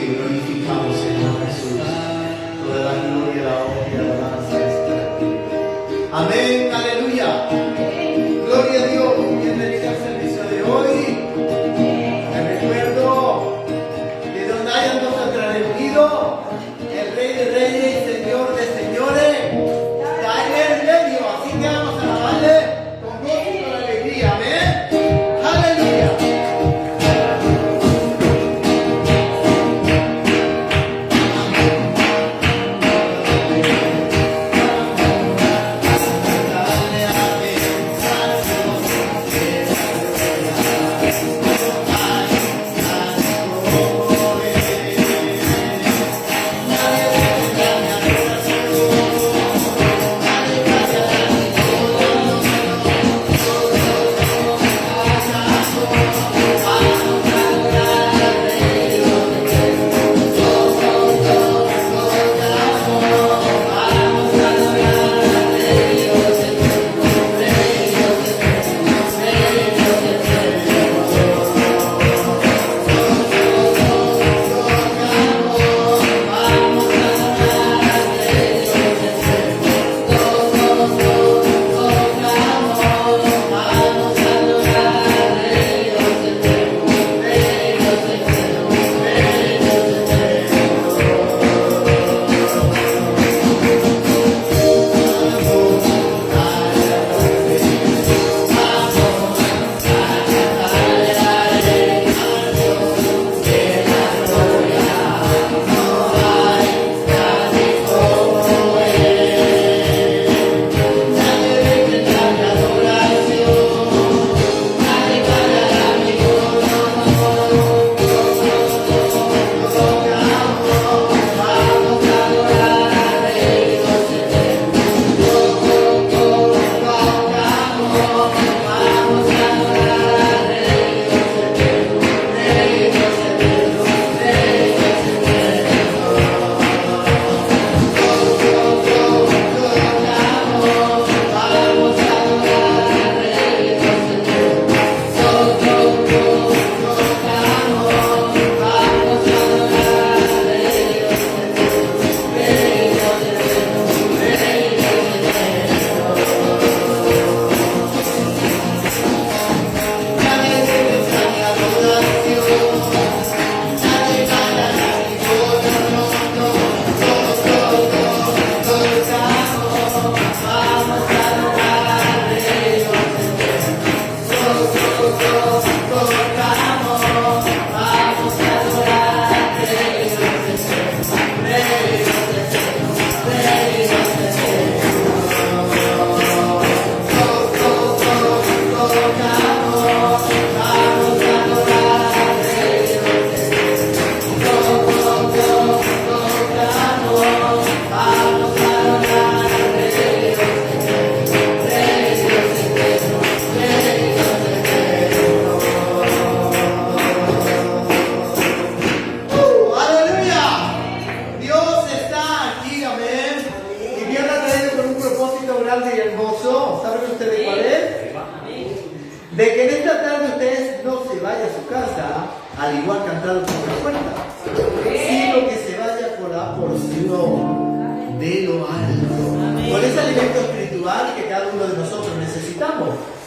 te glorificamos, Señor Jesús. Toda la gloria, la honra y la alabanza es para ti. Amén, aleluya. Gloria a Dios. Bienvenido al servicio de hoy. Te recuerdo que donde hayan dos o tres reunidos, el Rey de Reyes y Señor de Señores está en el medio. Así que vamos a alabarle con gozo y con alegría. Amén. Aleluya.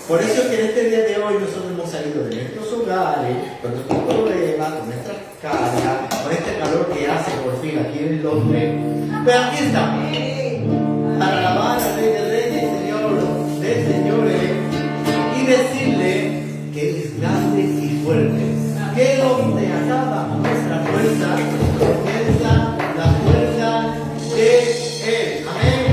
Por eso es que en este día de hoy nosotros hemos salido de nuestros hogares, con nuestros problemas, con nuestras cargas, con este calor que hace por fin aquí en Londres. Pero aquí estamos, para alabar al Rey de Reyes y Señor de Señores, y decirle que Él es grande y fuerte, que donde acaba nuestra fuerza, comienza la fuerza de Él. Amén.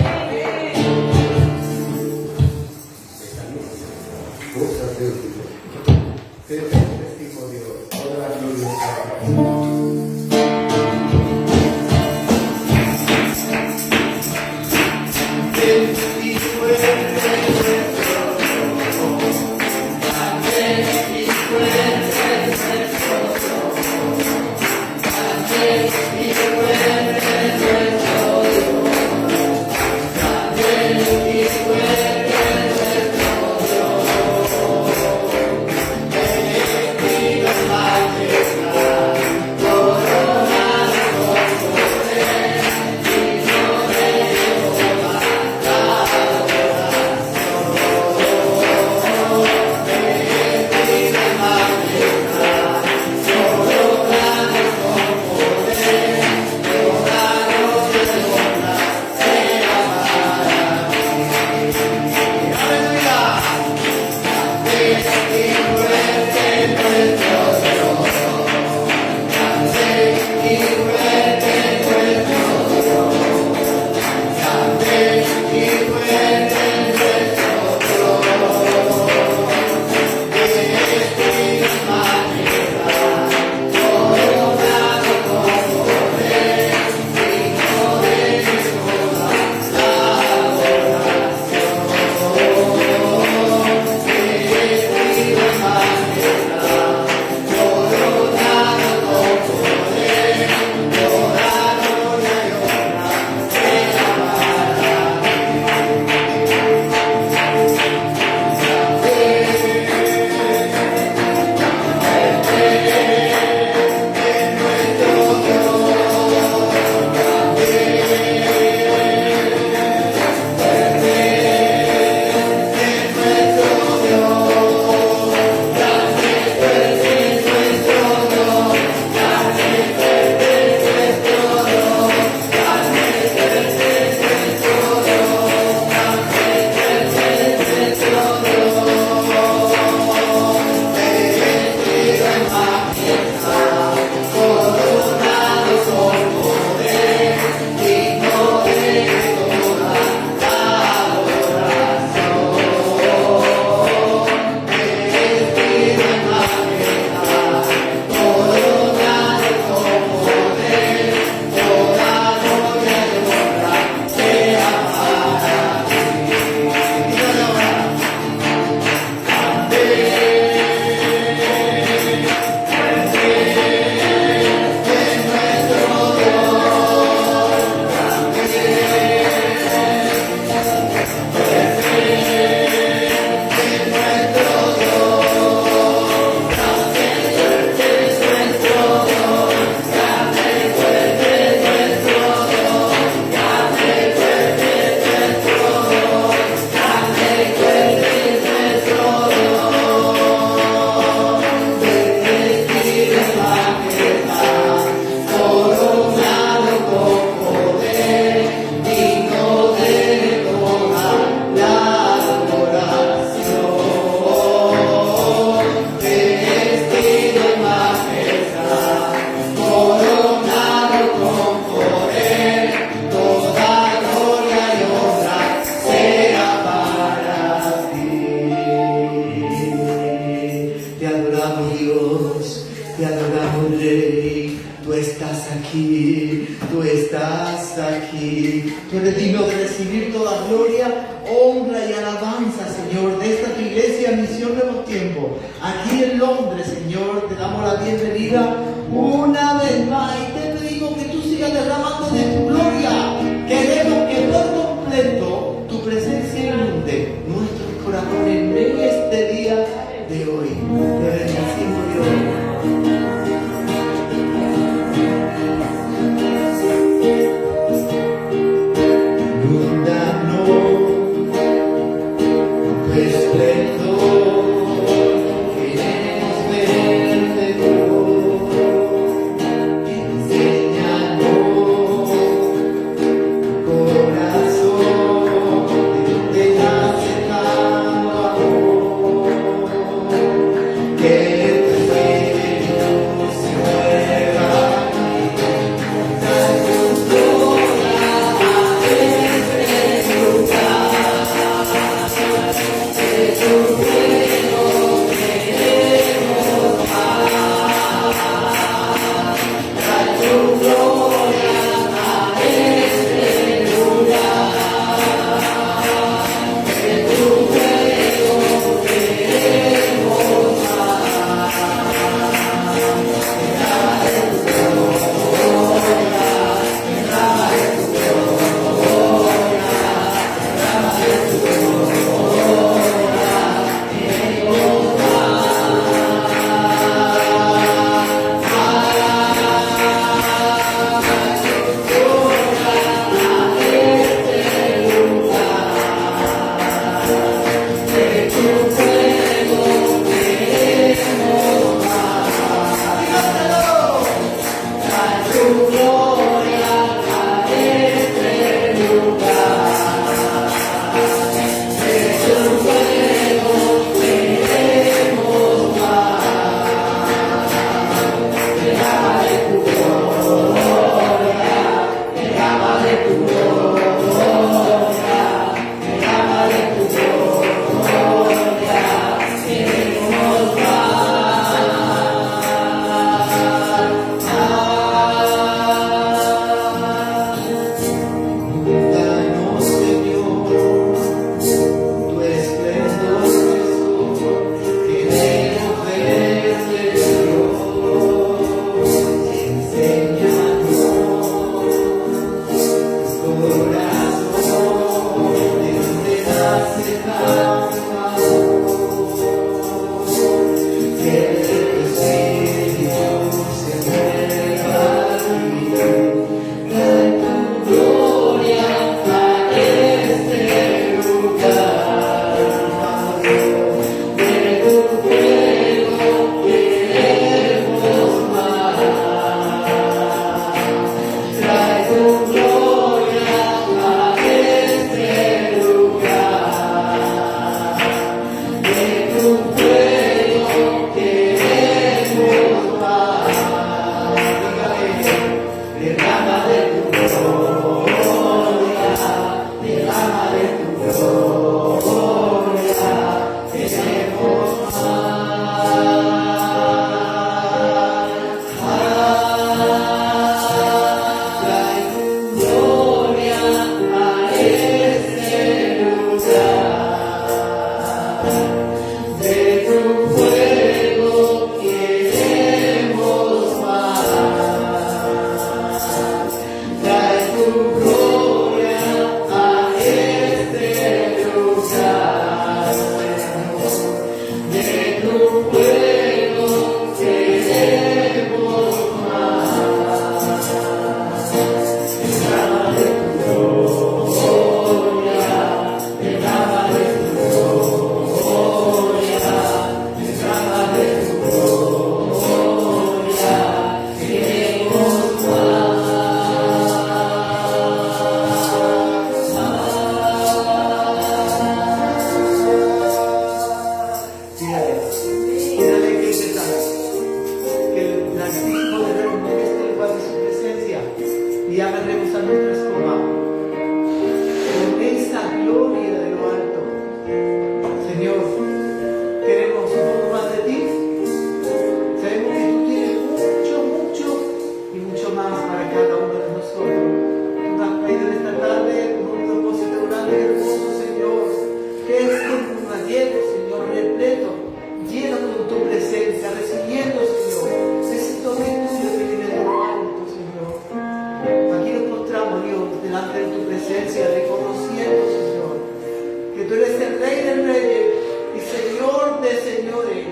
Yeah. oh Rey, tú estás aquí, tú estás aquí. Tú eres digno de recibir toda gloria, honra y alabanza, Señor, de esta tu iglesia, Misión Nuevo Tiempo. Aquí en Londres, Señor, te damos la bienvenida una vez más y te pedimos que tú sigas derramando de tu gloria. Queremos que por completo tu presencia inunde nuestros corazones en este día de hoy. Te bendecimos, Dios. presencia, reconociendo, Señor, que tú eres el Rey de Reyes y Señor de señores,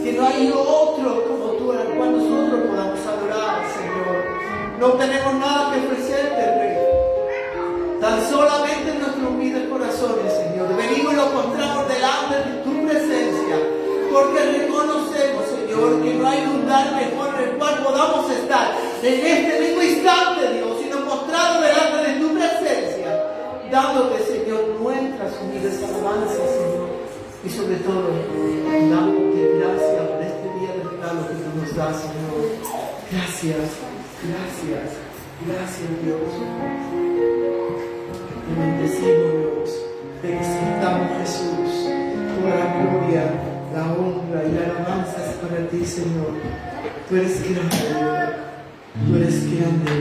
que no hay otro como tú al cual nosotros podamos adorar, Señor. No tenemos nada que ofrecerte, Rey. Tan solamente nuestros humildes corazones, Señor. Venimos y nos postramos delante de tu presencia, porque reconocemos, Señor, que no hay lugar mejor en el cual podamos estar en este mismo instante, Dios, sino postrados delante de tu presencia, dándote, Señor, nuestras humildes alabanzas, Señor, y sobre todo, dándote gracias por este día de regalo que tú nos das, Señor. Gracias, gracias, gracias, Dios. Te bendecimos, Dios. Te exaltamos, Jesús. Toda la gloria, la honra y la alabanza es para ti, Señor. Tú eres grande, Dios. Tú eres grande.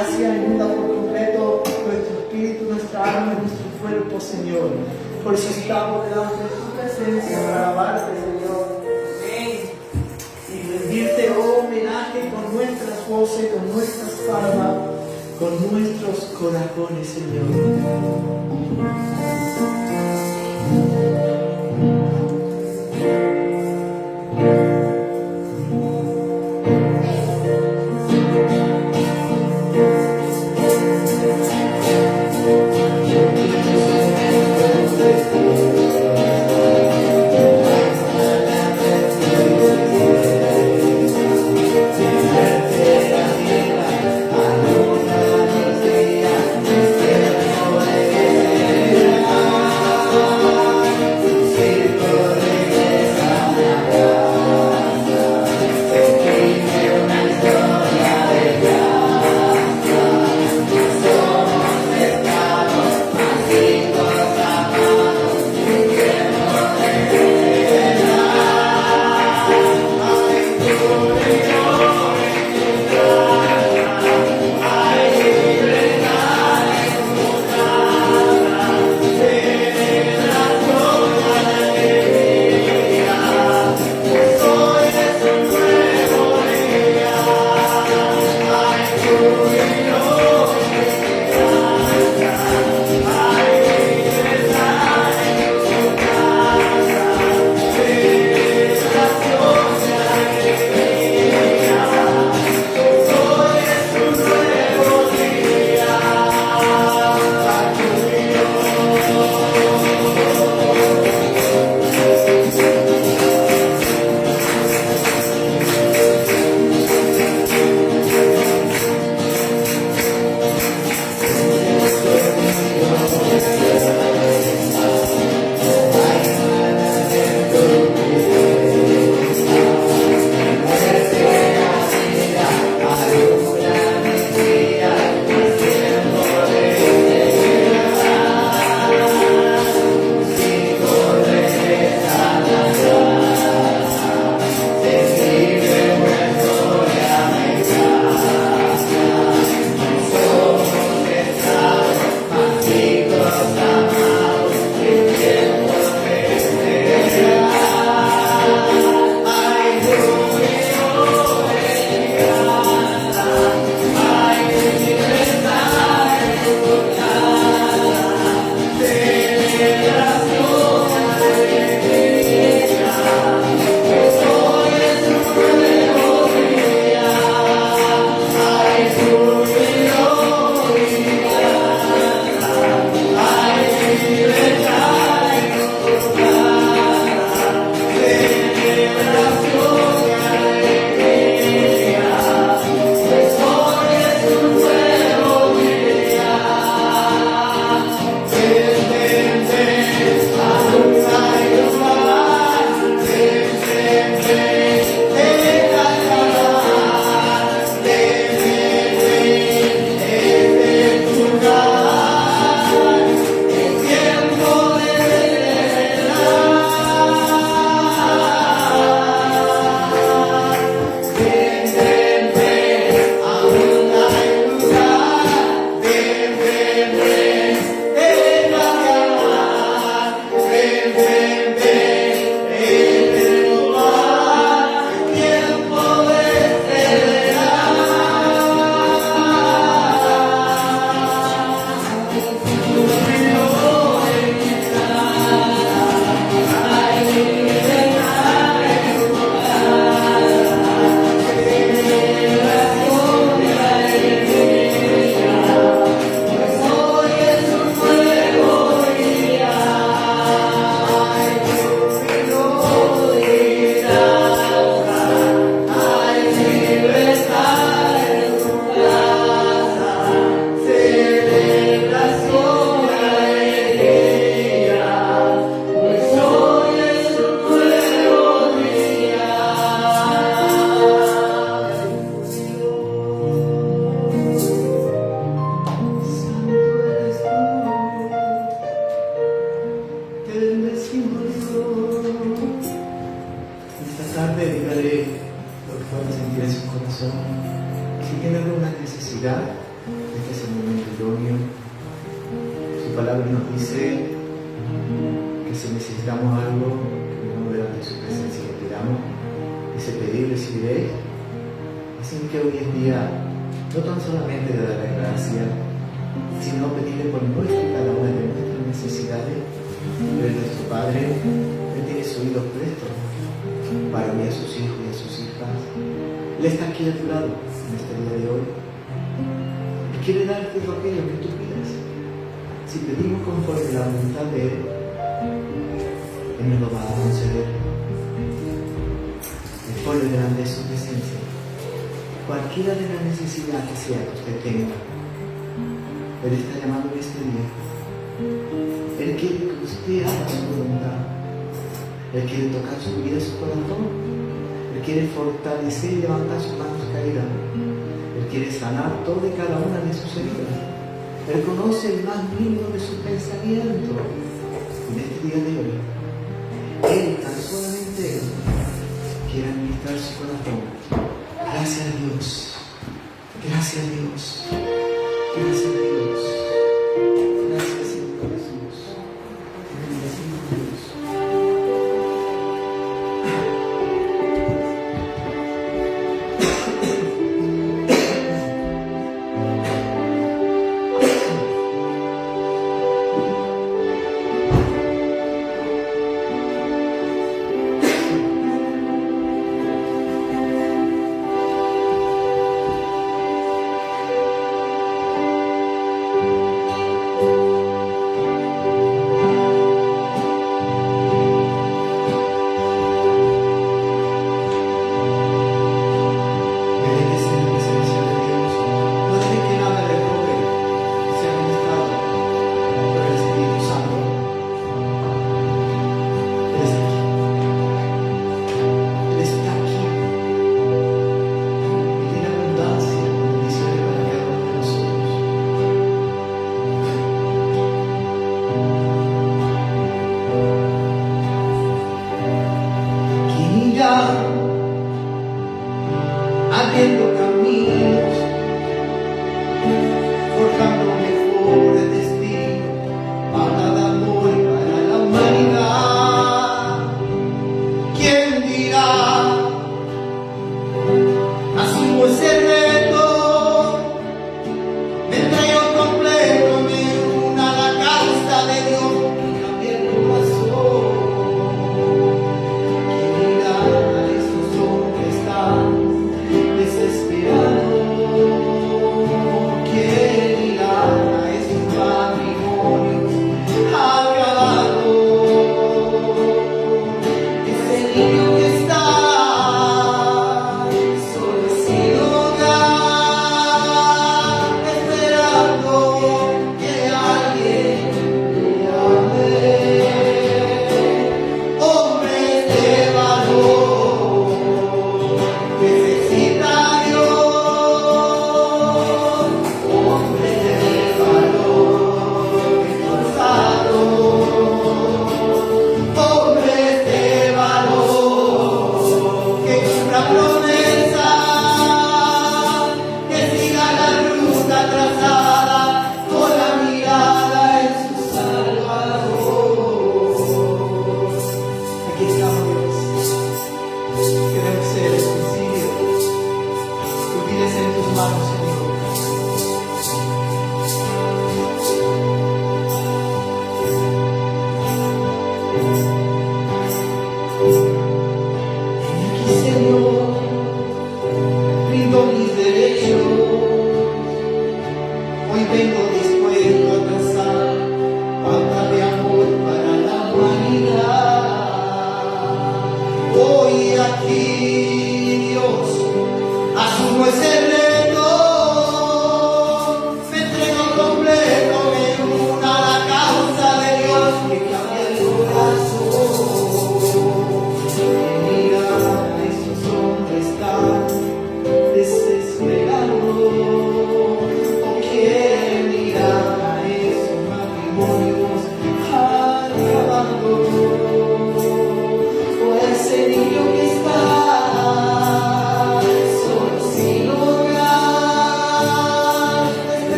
gracia inunda por completo nuestro espíritu, nuestra alma y nuestro cuerpo, Señor. Por eso estamos delante de tu presencia para alabarte, Señor. Y rendirte homenaje con nuestras voces, con nuestras palmas, con nuestros corazones, Señor. Si tiene alguna necesidad, Este es el momento idóneo. Su palabra nos dice que si necesitamos algo, que no delante de su presencia lo pidamos. Dice: pedir, recibiréis. Así que hoy en día, no tan solamente de darle gracia, sino pedirle por nuestra y cada una de nuestras necesidades. Pero nuestro Padre, Él tiene su oído presto para oír a sus hijos y a sus hijas. Él está aquí a tu lado en este día de hoy. Él quiere darte todo aquello que tú pidas. Si pedimos conforme la voluntad de Él, Él nos lo va a conceder. Después de grande su presencia, cualquiera de las necesidades que sea que usted tenga, Él está llamando en este día. Él quiere que usted haga su voluntad. Él quiere tocar su vida y su corazón. Él quiere fortalecer y levantar sus manos caídas. Él quiere sanar toda y cada una de sus heridas. Él conoce el más mínimo de sus pensamientos. En este día de hoy, Él, tan solamente Él, quiere administrar su corazón. Gracias a Dios. Gracias a Dios. Gracias a Dios. Gracias, Señor Jesús. Bendecimos a Dios. Abriendo caminos, forjando mejores destinos para el amor y para la humanidad. ¿Quién dirá? Asumo ese reto, me entrego completo, me uno a la causa de Dios y cambié el corazón. ¿Quién dirá a estos hombres que están desesperado? ¿Quién irá a esos matrimonios acabados? Ese niño que está solo sin hogar, esperando que alguien le llame. Hombres de valor, necesita Dios, hombre de valor, esforzado, hombres de valor,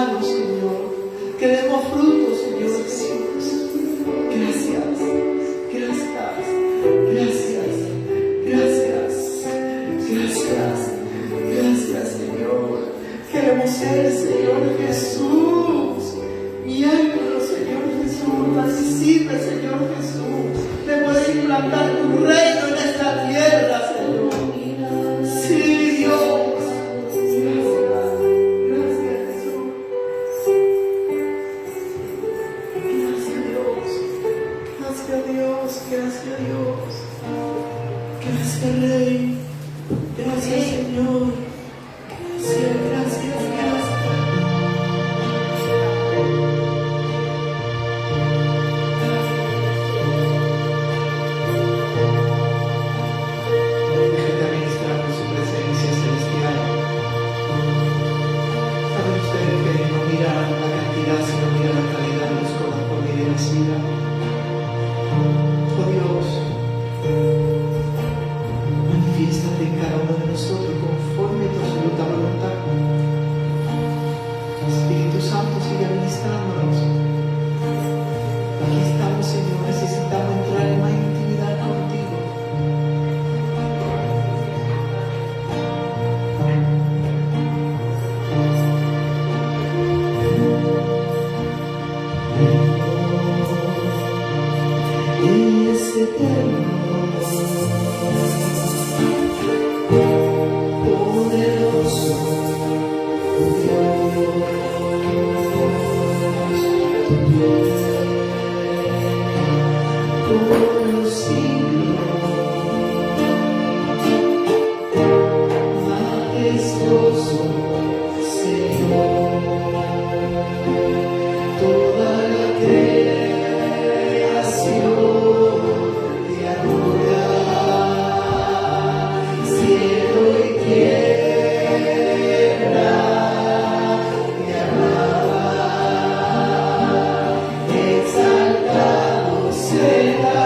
manos, Señor. Que demos frutos, Señor Jesús. Gracias, gracias, gracias, gracias, gracias, gracias, Señor. Queremos ser, Señor Jesús, miembro, Señor Jesús, participe, Señor Jesús, de poder implantar tu reino en esta tierra, Señor. Sí, Dios. Gracias, gracias, Jesús. Gracias, Dios. Gracias, Dios. Gracias, Dios. Gracias, Rey. Gracias, Señor. Gracias, gracias, gracias. Déjate ministrar con su presencia celestial. Saben ustedes que no mira la cantidad, sino mira la calidad de los corazones y de la vida. Oh Dios, manifiéstate en cada uno de nosotros conforme a tu absoluta voluntad. Espíritu Santo, sigue ministrándonos. Aquí estamos, Señor, necesitamos entrar en más intimidad contigo. Es eterno, poderoso, Dios, por los siglos, majestuoso Señor, toda la creación te adora, cielo y tierra te alaban, exaltado serás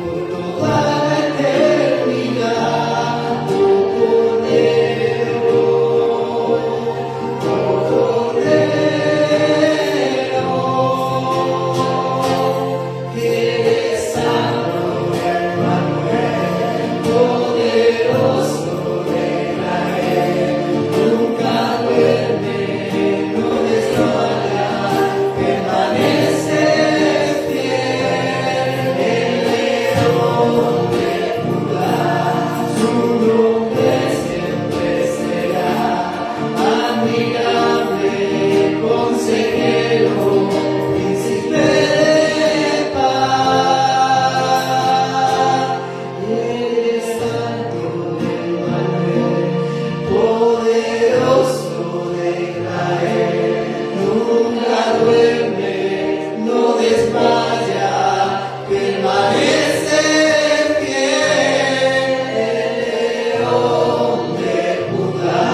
por toda la eternidad, oh Cordero, eres santo, Emmanuel, poderoso de Israel, nunca duerme, no desmaya, permanece fiel, el león de Judá, su nombre siempre será admirable, consejero, príncipe de paz. Eres santo, Emmanuel, poderoso de Israel, nunca duerme, no desmaya, permanece fiel, el león de Judá,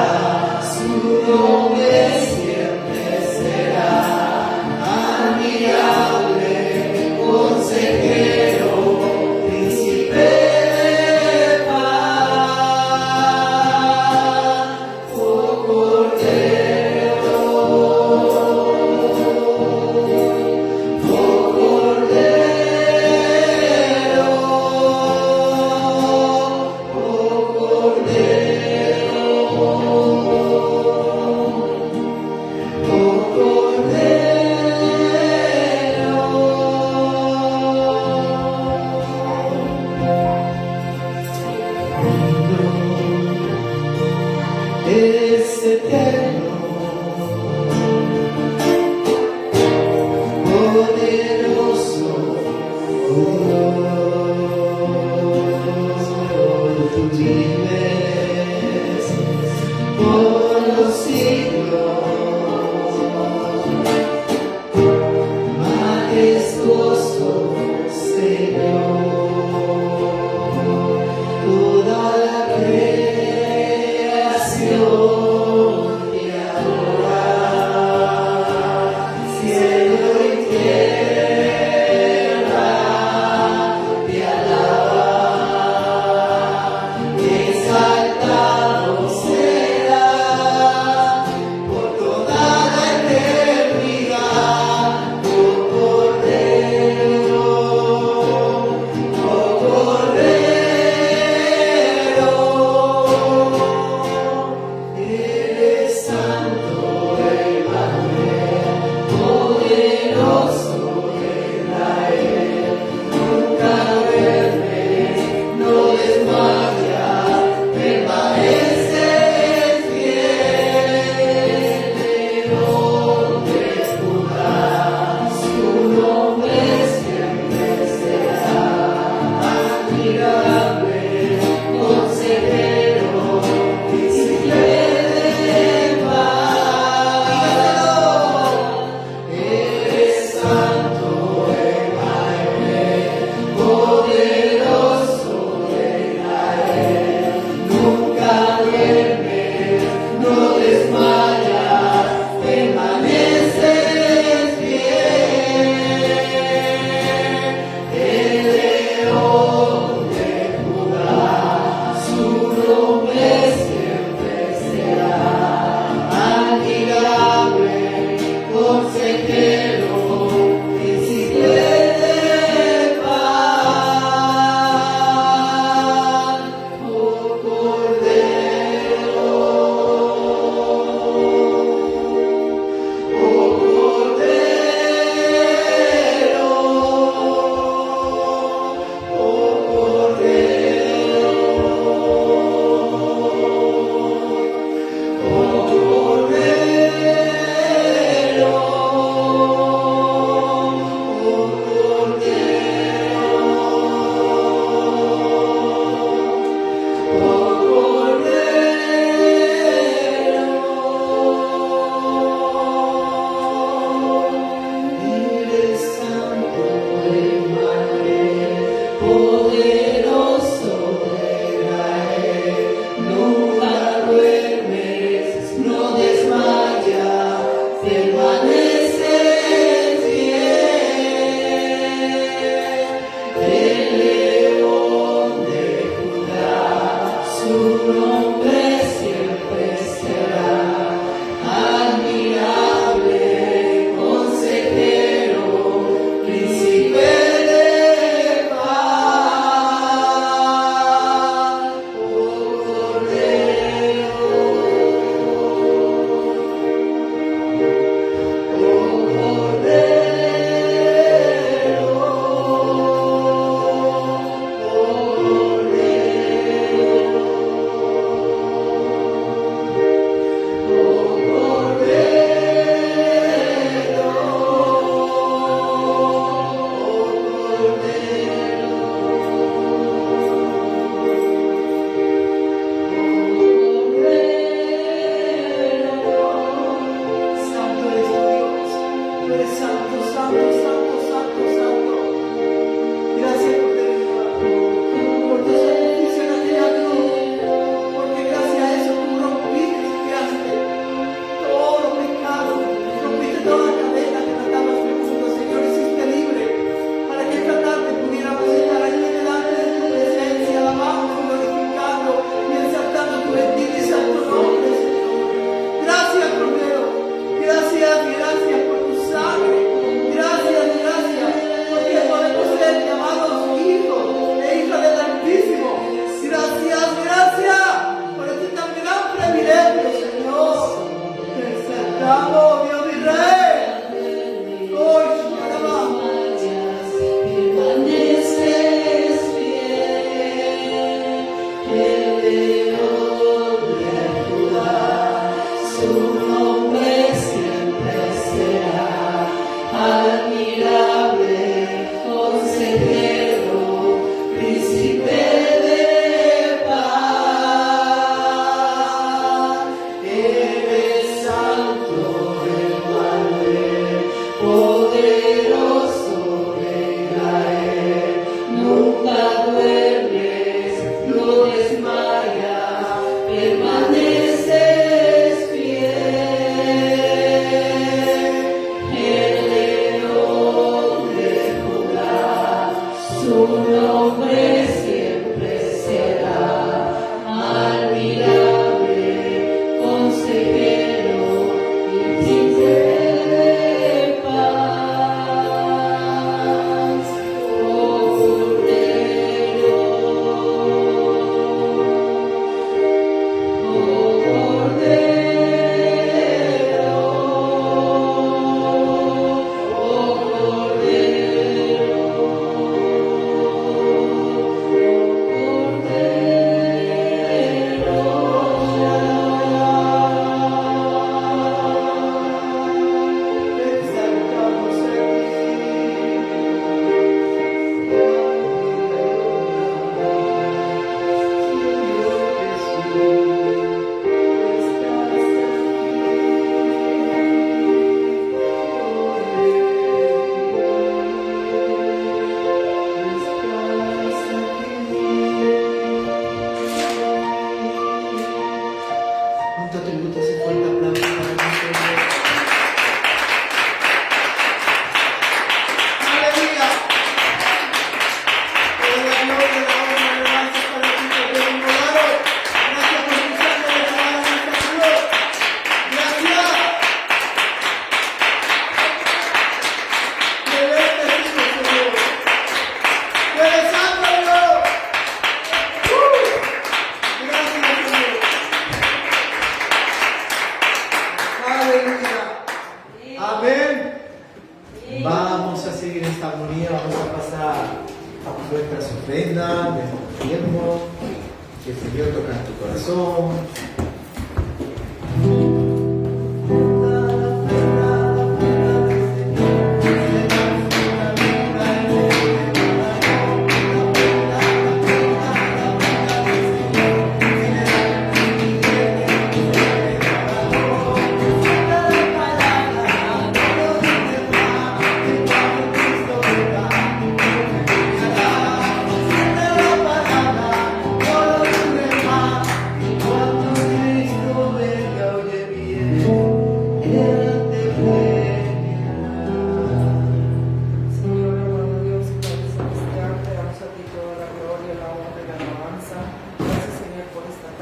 su nombre siempre será admirable, consejero, príncipe de paz, oh Cordero, oh Cordero, oh Cordero, oh Cordero. Es eterno, poderoso, Dios, tú vives por los siglos, majestuoso Señor, toda la creación te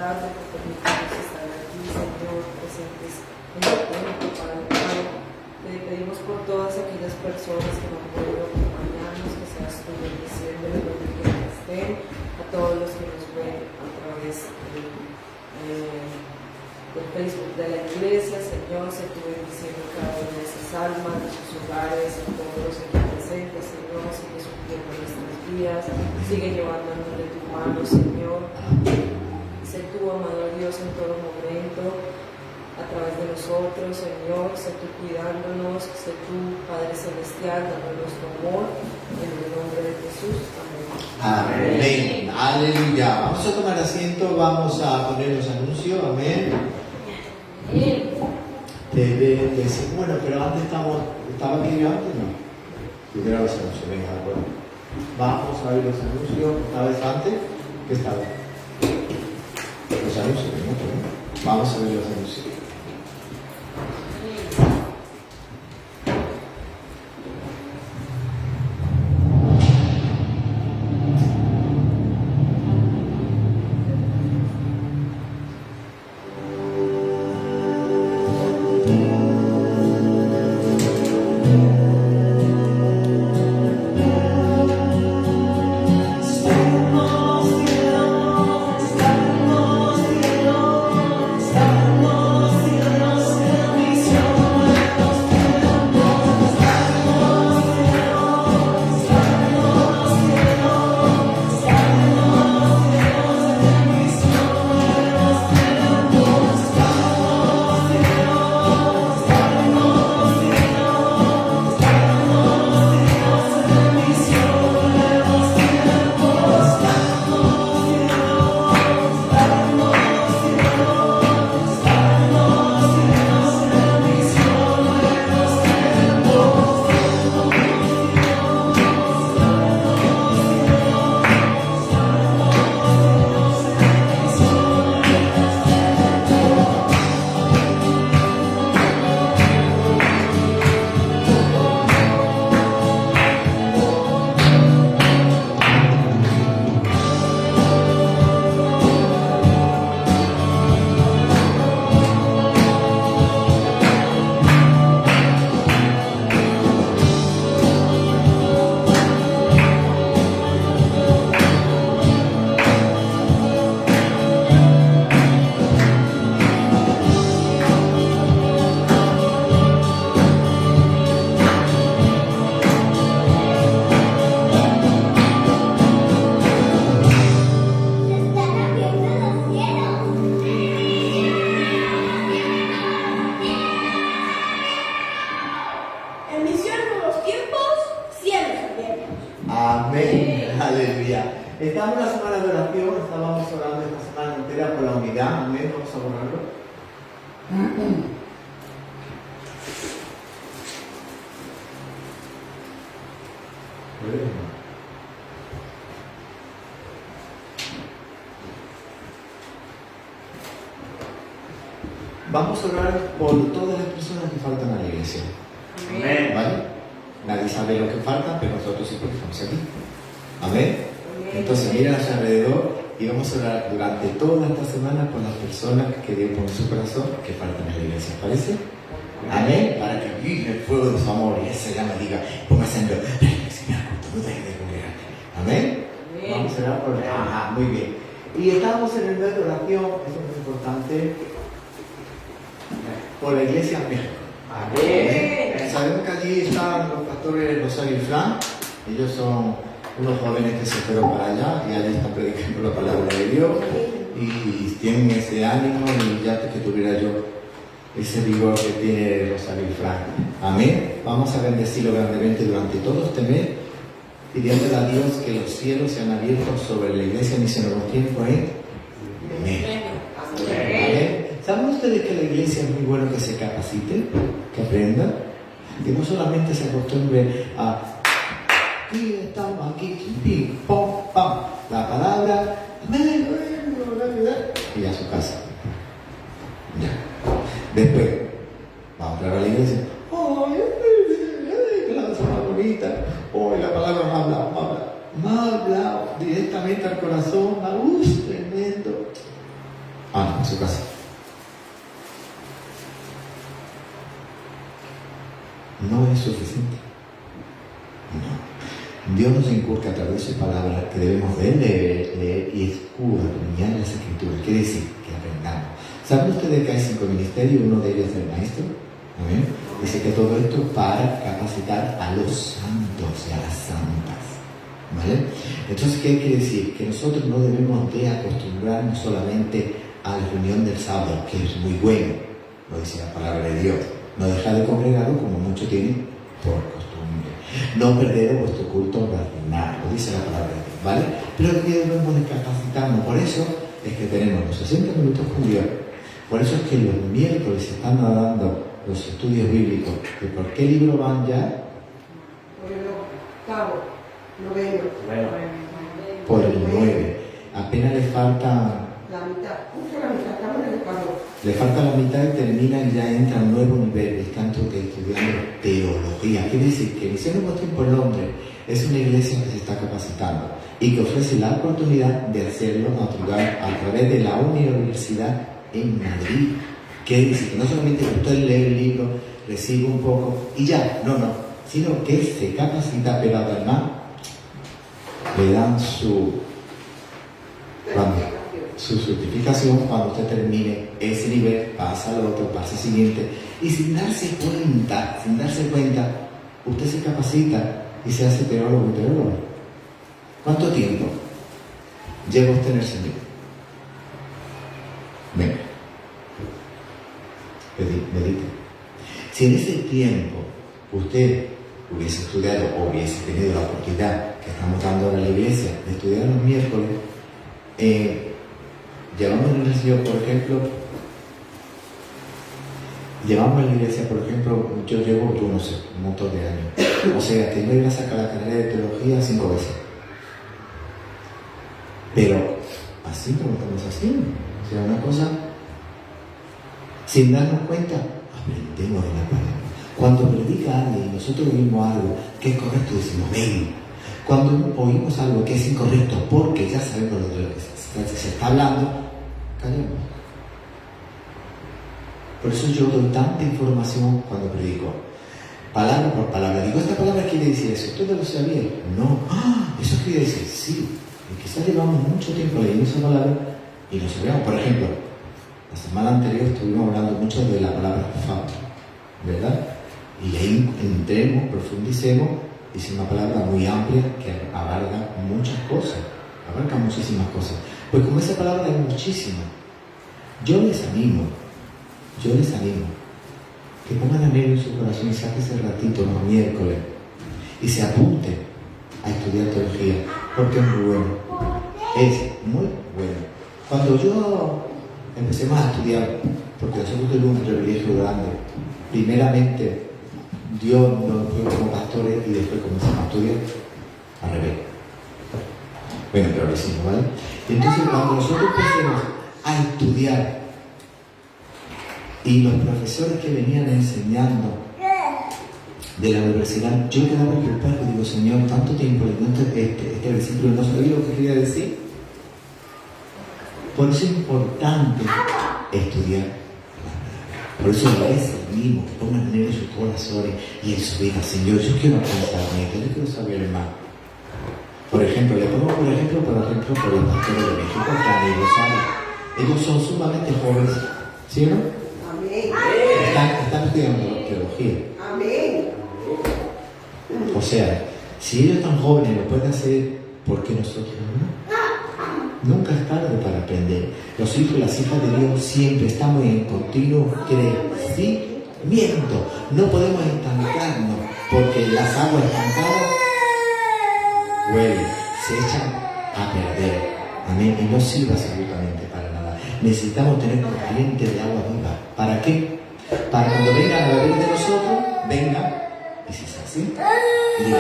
tarde por permitirnos estar aquí, Señor, presentes en el templo, Padre amado. Te pedimos por todas aquellas personas que no han podido acompañarnos, que seas tú bendiciéndoles donde quiera que estén, a todos los que nos ven a través del Facebook de la iglesia. Señor, sé tú bendiciendo cada una de esas almas, de sus hogares, a todos los aquí presentes. Señor, sigue supliendo nuestras vidas, sigue llevándonos de tu mano, Señor. Sé tú, amado Dios, en todo momento, a través de nosotros, Señor. Sé tú cuidándonos, sé tú, Padre Celestial, dándonos tu amor. En el nombre de Jesús. Amén. Amén. Aleluya. Vamos a tomar asiento, vamos a poner los anuncios. Amén. Bueno, pero antes ¿estaba aquí yo antes? No. Primero los anuncios, venga, de acuerdo. Vamos a ver los anuncios, ¿una vez antes? ¿Qué estaba? Los anuncios, ¿no? Vamos a ver los anuncios. Amén, aleluya. Estamos en la semana de oración, estábamos orando esta semana entera por la unidad. Amén, vamos a orarlo. Vamos a orar por todas las personas que faltan a la iglesia. Amén. ¿Vale? Nadie sabe lo que falta, pero nosotros sí porque estamos aquí. Amén. Entonces mira hacia alrededor y vamos a orar durante toda esta semana por las personas que Dios pone en su corazón que faltan a la iglesia. ¿Parece? Amén. Para que vive el fuego de su amor y esa llama diga, póngase en Señor, no dejes de congregarte. Amén. Vamos a orar por... Ajá, muy bien. Y estamos en el mes de oración, eso es muy importante, por la iglesia en México. Amén. Sabemos que allí están los pastores Rosario y Fran. Ellos son unos jóvenes que se fueron para allá y allí están predicando la palabra de Dios y tienen ese ánimo y ya que tuviera yo ese vigor que tiene Rosario y Fran. Amén. Vamos a bendecirlo grandemente durante todo este mes, pidiéndole a Dios que los cielos sean abiertos sobre la iglesia Misión Nuevos Tiempos. Amén. Amén. ¿Saben ustedes que la iglesia es muy bueno que se capacite, que aprenda? Que no solamente se acostumbre a aquí estamos, aquí, pim, pom, pam, la palabra, y a su casa. Ya. Después, vamos a entrar a la iglesia. ¡Ay, que la cosa más bonita! ¡Ay, la palabra me ha hablado directamente al corazón! ¡Tremendo! a su casa. No es suficiente. No. Dios nos inculca a través de su palabra que debemos de leer y escudriñar las escrituras. Quiere decir que aprendamos. ¿Saben ustedes que hay 5 ministerios? Uno de ellos es el maestro. ¿Amén? Dice que todo esto para capacitar a los santos y a las santas. ¿Vale? Entonces, ¿qué quiere decir? Que nosotros no debemos de acostumbrarnos solamente a la reunión del sábado, que es muy bueno, lo dice la palabra de Dios. No dejar de congregarlo como muchos tienen por costumbre. No perder vuestro culto racional, lo dice la palabra de Dios, ¿vale? Pero que debemos de capacitarnos. Por eso es que tenemos los 60 minutos con Dios. Por eso es que los miércoles se están dando los estudios bíblicos. ¿De por qué libro van ya? Por el octavo, noveno. Por el 9. Apenas le falta... La mitad, justo la mitad, estamos en el Ecuador. Le falta la mitad y termina y ya entra a un nuevo nivel. Están estudiando teología. Quiere decir que Misión Nuevo Tiempo en Londres es una iglesia que se está capacitando y que ofrece la oportunidad de hacerlo a través de la universidad en Madrid. Quiere decir que no solamente usted lee el libro, recibe un poco y ya, no, sino que se capacita, pero además le dan su certificación. Cuando usted termine ese nivel, pasa al otro, pasa al siguiente, y sin darse cuenta, usted se capacita y se hace teólogo. ¿Cuánto tiempo lleva usted en el Señor? Venga, medite. Si en ese tiempo usted hubiese estudiado o hubiese tenido la oportunidad que estamos dando ahora en la iglesia de estudiar los miércoles, llevamos en la iglesia, por ejemplo, yo no sé, un montón de años. O sea, que yo iba a sacar la carrera de teología 5 veces. Pero así como estamos haciendo. O sea, una cosa, sin darnos cuenta, aprendemos de la palabra. Cuando predica alguien y nosotros oímos algo que es correcto, decimos, ven. Cuando oímos algo que es incorrecto, porque ya sabemos de lo que se está hablando, callamos. Por eso yo doy tanta información cuando predico, palabra por palabra. Digo, ¿esta palabra quiere decir eso? ¿Ustedes lo sabían? No. ¿Eso quiere decir? Sí. Y quizás llevamos mucho tiempo leyendo esa palabra y no sabíamos. Por ejemplo, la semana anterior estuvimos hablando mucho de la palabra fama, ¿verdad? Y ahí entremos, profundicemos. Es una palabra muy amplia que abarca muchas cosas, abarca muchísimas cosas. Pues con esa palabra hay muchísimas. Yo les animo que pongan anhelo en su corazón y saquen ese ratito los miércoles y se apunten a estudiar teología, porque es muy bueno. Es muy bueno. Cuando yo empecemos a estudiar, porque nosotros tuvimos un privilegio grande, primeramente Dios nos dio como pastores y después comenzamos a estudiar al revés. Bueno, pero lo hicimos, ¿vale? Entonces, cuando nosotros empecemos a estudiar y los profesores que venían enseñando de la universidad, yo quedaba preocupado y digo, Señor, tanto tiempo leyendo este versículo y no sabía lo que quería decir. Por eso es importante estudiar. Por eso es el mismo, que pongan en sus corazones y en su vida. Señor, yo quiero alcanzarme, yo quiero saber más. Por ejemplo, le pongo por ejemplo por los pastores de México, Fran y Rosario. Ellos son sumamente jóvenes, ¿sí o no? Amén. Están estudiando teología. Amén. O sea, si ellos tan jóvenes lo pueden hacer, ¿por qué nosotros no? Nunca es tarde para aprender. Los hijos y las hijas de Dios siempre estamos en continuo crecimiento. No podemos estancarnos porque las aguas estancadas huelen, se echan a perder. Amén. Y no sirve absolutamente para nada. Necesitamos tener corriente de agua viva. ¿Para qué? Para cuando vengan a beber de nosotros, vengan y si es así, diga,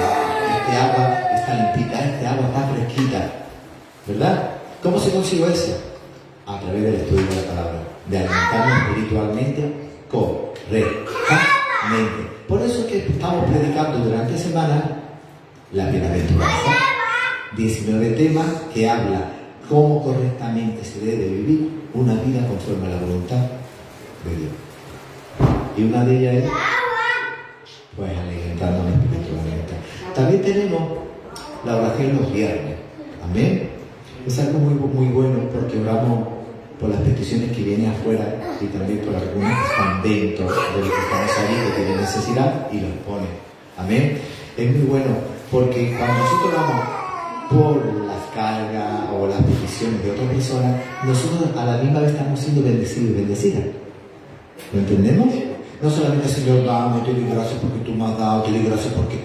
este agua está limpita, este agua está fresquita, ¿verdad? ¿Cómo se consiguió eso? A través del estudio de la palabra, de alimentarnos espiritualmente correctamente. Por eso es que estamos predicando durante semana la bienaventuranza. 19 temas que habla cómo correctamente se debe vivir una vida conforme a la voluntad de Dios. Y una de ellas es, pues, alimentándonos espiritualmente. También tenemos la oración los viernes. Amén. Es algo muy bueno porque oramos por las peticiones que vienen afuera y también por algunas que están dentro de los que estamos allí que tienen necesidad y los ponen. Amén. Es muy bueno porque cuando nosotros oramos por las cargas o las peticiones de otras personas, nosotros a la misma vez estamos siendo bendecidos y bendecidas. ¿Lo entendemos? No solamente, Señor, vamos, te doy gracias porque tú me has dado, te doy gracias porque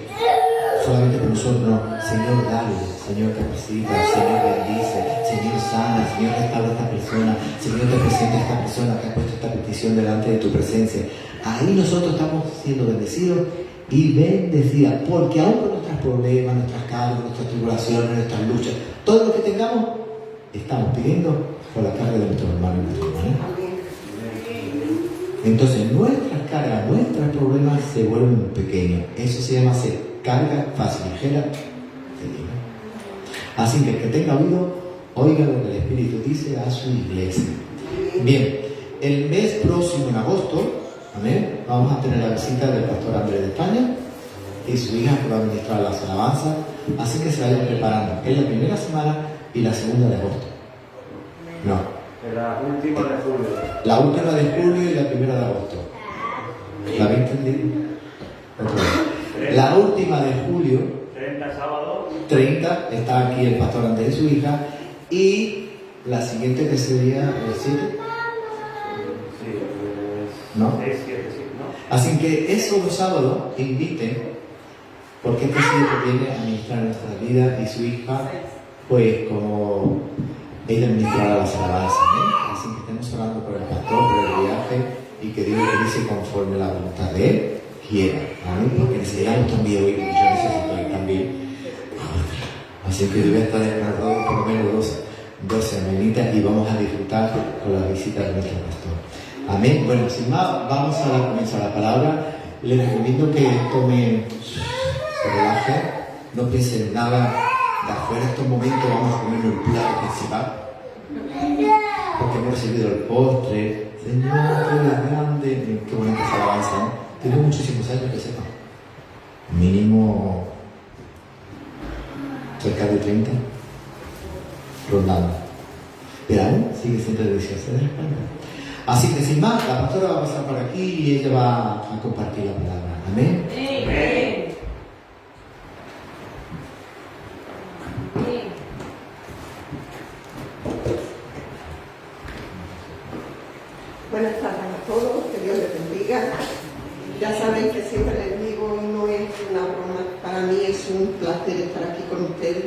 solamente por nosotros, no. Señor, dale, Señor, capacita, Señor, bendice, Señor, sana, Señor, restaura a esta persona, Señor, te presenta a esta persona que ha puesto esta petición delante de tu presencia. Ahí nosotros estamos siendo bendecidos y bendecidas, porque aún con nuestros problemas, nuestras cargas, nuestras tribulaciones, nuestras luchas, todo lo que tengamos, estamos pidiendo por la carga de nuestros hermanos y nuestras hermanas. Entonces nuestras cargas, nuestros problemas se vuelven pequeños. Eso se llama ser carga fácil, ligera de Dios. Así que el que tenga oído, oiga lo que el Espíritu dice a su iglesia. Bien, el mes próximo en agosto, amén, vamos a tener la visita del pastor Andrés de España y su hija que va a administrar las alabanzas. Así que se vayan preparando. Es la primera semana y la segunda de agosto. No. La última de julio. La última de julio y la primera de agosto. ¿La habéis entendido? La última de julio, 30 sábado. 30, está aquí el pastor Andrés y su hija. Y la siguiente que sería el 7. Sí, ¿No? 6, 7, sí, ¿no? Así que esos los sábados inviten, porque este siervo viene a ministrar nuestra vida y su hija, pues como ella administrará las alabanzas, ¿eh? Así que estemos orando por el pastor, por el viaje y que Dios le dice conforme a la voluntad de él quiera, ¿vale? Porque necesitamos también hoy, yo necesito ir también. Así que yo voy a estar descansado por lo menos dos semanitas y vamos a disfrutar con la visita de nuestro pastor. Amén. Bueno, sin más, vamos a dar comienzo a la palabra. Les recomiendo que tomen, se relajen, no piensen en nada de afuera. En estos momentos vamos a comer el plato principal, porque hemos recibido el postre. Señor, tú eres grande. Qué bonita esa alabanza, ¿no? Tengo muchísimos años que sepa. Mínimo cerca de 30, rondando. Pero aún sigue siendo deliciosa de España. Así que sin más, la pastora va a pasar por aquí y ella va a compartir la palabra. Amén. Amén. Buenas tardes a todos, que Dios les bendiga. Ya saben que siempre les digo, no es una broma, para mí es un placer estar aquí con ustedes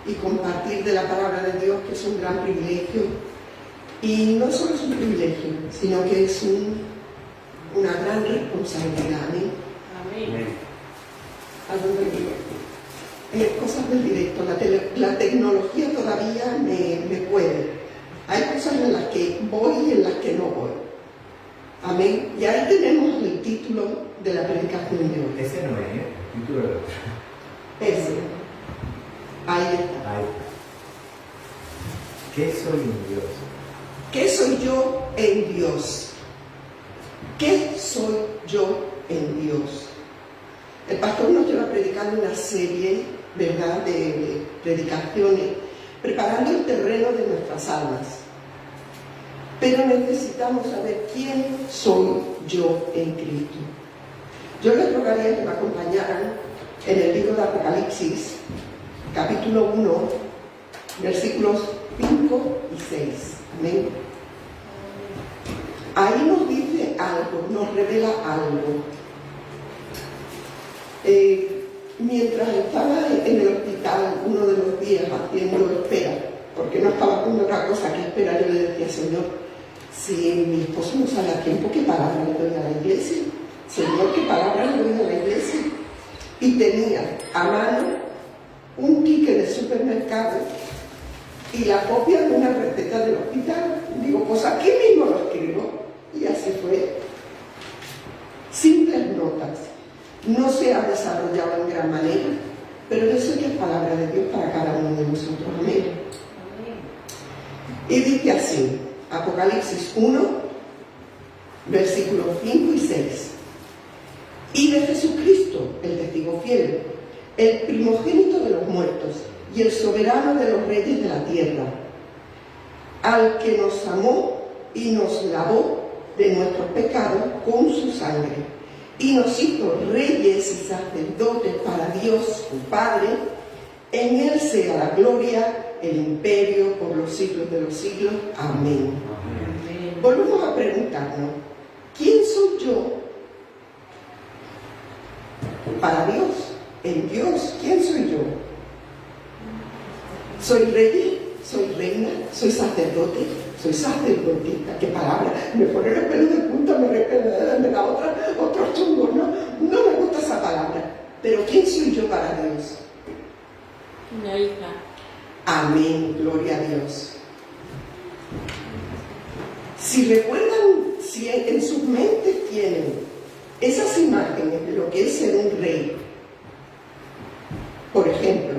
y compartir de la palabra de Dios, que es un gran privilegio. Y no solo es un privilegio, sino que es una gran responsabilidad. Amén. Algo del directo. Cosas del directo. La tecnología todavía me puede. Hay cosas en las que voy y en las que no voy. Amén. Y ahí tenemos el título de la predicación de hoy. Ese no es, el título del otro. Ese. Ahí está. Ahí. ¿Qué soy en Dios? ¿Qué soy yo en Dios? ¿Qué soy yo en Dios? El pastor nos lleva predicando una serie, ¿verdad?, de predicaciones, preparando el terreno de nuestras almas. Pero necesitamos saber quién soy yo en Cristo. Yo les rogaría que me acompañaran en el libro de Apocalipsis, capítulo 1, versículos 5 y 6. Amén. Ahí nos dice algo, nos revela algo. Mientras estaba en el hospital uno de los días haciendo espera, porque no estaba haciendo otra cosa que espera, yo le decía: Señor, si mi esposo no sale a tiempo, ¿qué palabra le doy a la iglesia? Señor, ¿qué palabra le doy a la iglesia? Y tenía a mano un ticket de supermercado y la copia de una receta del hospital. Digo, pues aquí mismo lo escribo. Y así fue. Simples notas. No se ha desarrollado en gran manera, pero yo sé que es palabra de Dios para cada uno de nosotros. Amén. Y dice así, Apocalipsis 1, versículos 5 y 6. Y de Jesucristo, el testigo fiel, el primogénito de los muertos y el soberano de los reyes de la tierra, al que nos amó y nos lavó de nuestros pecados con su sangre, y nos hizo reyes y sacerdotes para Dios su Padre. En Él sea la gloria, el imperio por los siglos de los siglos. Amén. Volvemos a preguntarnos, ¿quién soy yo para Dios? En Dios, ¿quién soy yo? ¿Soy rey? ¿Soy reina? ¿Soy sacerdote? ¿Soy sacerdotisa? ¿Qué palabra? Me pone los pelos de punta, me da otro chungo, ¿no? No me gusta esa palabra. Pero ¿quién soy yo para Dios? Una hija. Amén, gloria a Dios. Si recuerdan, si en sus mentes tienen esas imágenes de lo que es ser un rey, por ejemplo,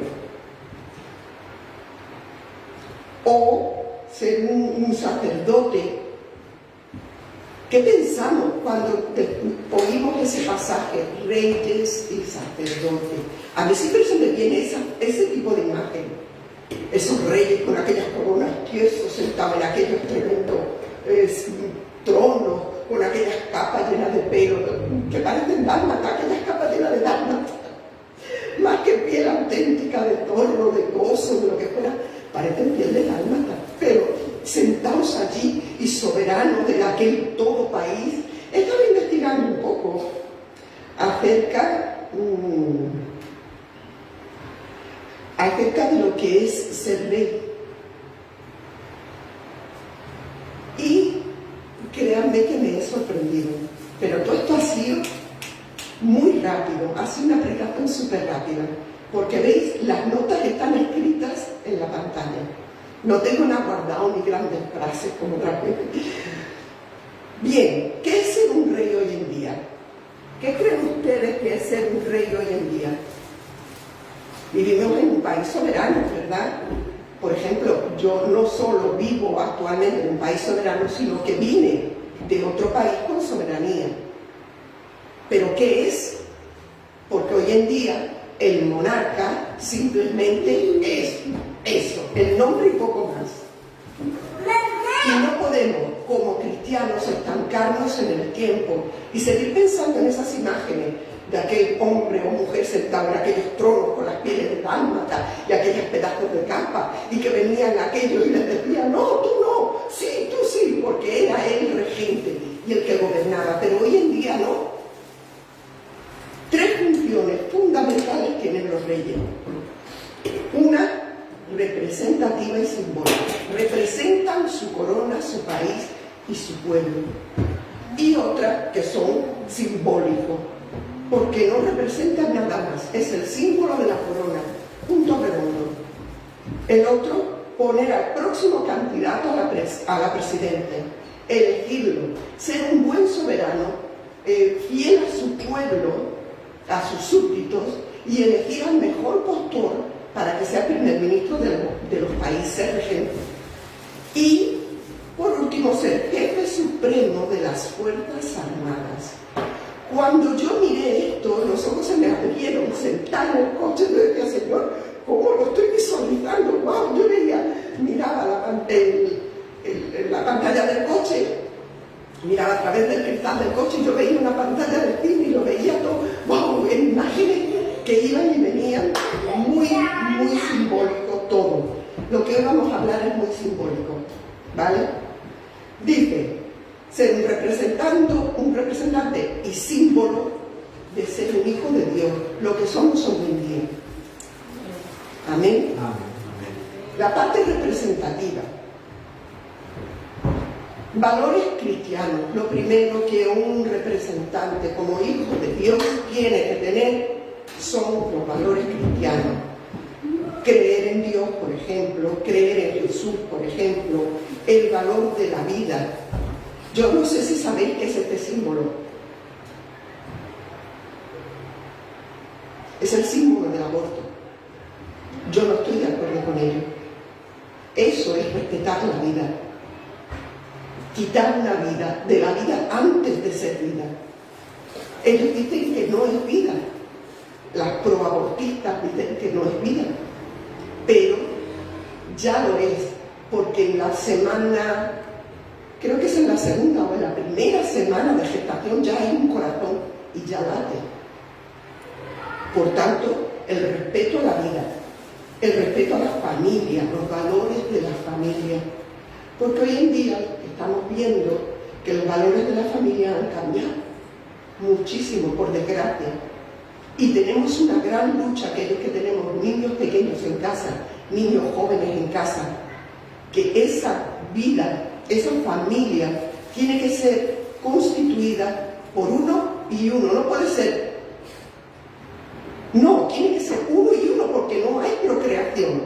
o ser un sacerdote, ¿qué pensamos cuando oímos ese pasaje, reyes y sacerdotes? A mí siempre se me viene ese tipo de imagen. Esos reyes con aquellas coronas tiesos sentados en aquellos tremendos tronos, con aquellas capas llenas de pelo, que parecen dálmatas, aquellas capas llenas de dálmatas, más que piel auténtica de toro, de gozo, de lo que fuera, parecen piel de dálmata, pero sentados allí y soberanos de aquel todo país. Estaba investigando un poco acerca de lo que es ser rey. Y créanme que me he sorprendido, pero todo esto ha sido muy rápido, ha sido una predicación súper rápida, porque veis, las notas están escritas en la pantalla. No tengo nada guardado ni grandes frases como otras veces. Bien, ¿qué es ser un rey hoy en día? ¿Qué creen ustedes que es ser un rey hoy en día? Vivimos en un país soberano, ¿verdad? Por ejemplo, yo no solo vivo actualmente en un país soberano, sino que vine de otro país con soberanía. ¿Pero qué es? Porque hoy en día el monarca simplemente es eso, el nombre y poco más. Y no podemos, como cristianos, estancarnos en el tiempo y seguir pensando en esas imágenes de aquel hombre o mujer sentado en aquellos tronos con las pieles de dálmata y aquellos pedazos de capa, y que venían aquellos y les decían, no, tú no, sí, tú sí, porque era él el regente y el que gobernaba. Pero hoy en día no. 3 funciones fundamentales tienen los reyes. Una, representativa y simbólica. Representan su corona, su país y su pueblo. Y otra, que son simbólicos, porque no representan nada más. Es el símbolo de la corona, punto redondo. El otro, poner al próximo candidato a la presidencia, elegirlo, ser un buen soberano, fiel a su pueblo, a sus súbditos, y elegir al mejor postor para que sea primer ministro de los países regentes. Y, por último, ser jefe supremo de las Fuerzas Armadas. Cuando yo miré esto, los ojos se me abrieron, sentada en el coche, yo decía, Señor, ¿cómo lo estoy visualizando? ¡Wow! Yo miraba la pantalla del coche, miraba a través del cristal del coche, y yo veía una pantalla del cine y lo veía todo, ¡wow! En imágenes que iban y venían, muy, muy simbólico todo. Lo que hoy vamos a hablar es muy simbólico, ¿vale? Dice, ser un representante y símbolo de ser un hijo de Dios, lo que somos hoy en día. Amén. La parte representativa. Valores cristianos. Lo primero que un representante como hijo de Dios tiene que tener son los valores cristianos. Creer en Dios, por ejemplo, creer en Jesús, por ejemplo, el valor de la vida. Yo no sé si sabéis qué es este símbolo. Es el símbolo del aborto. Yo no estoy de acuerdo con ello. Eso es respetar la vida. Quitar una vida de la vida antes de ser vida. Ellos dicen que no es vida. Las proabortistas dicen que no es vida. Pero ya lo es, porque en la semana, creo que es en la segunda o en la primera semana de gestación ya hay un corazón y ya late. Por tanto, el respeto a la vida, el respeto a la familia, los valores de la familia. Porque hoy en día estamos viendo que los valores de la familia han cambiado muchísimo, por desgracia. Y tenemos una gran lucha, aquellos que tenemos niños pequeños en casa, niños jóvenes en casa, que esa vida, esa familia, tiene que ser constituida por uno y uno. No puede ser. No, tiene que ser uno y uno, porque no hay procreación.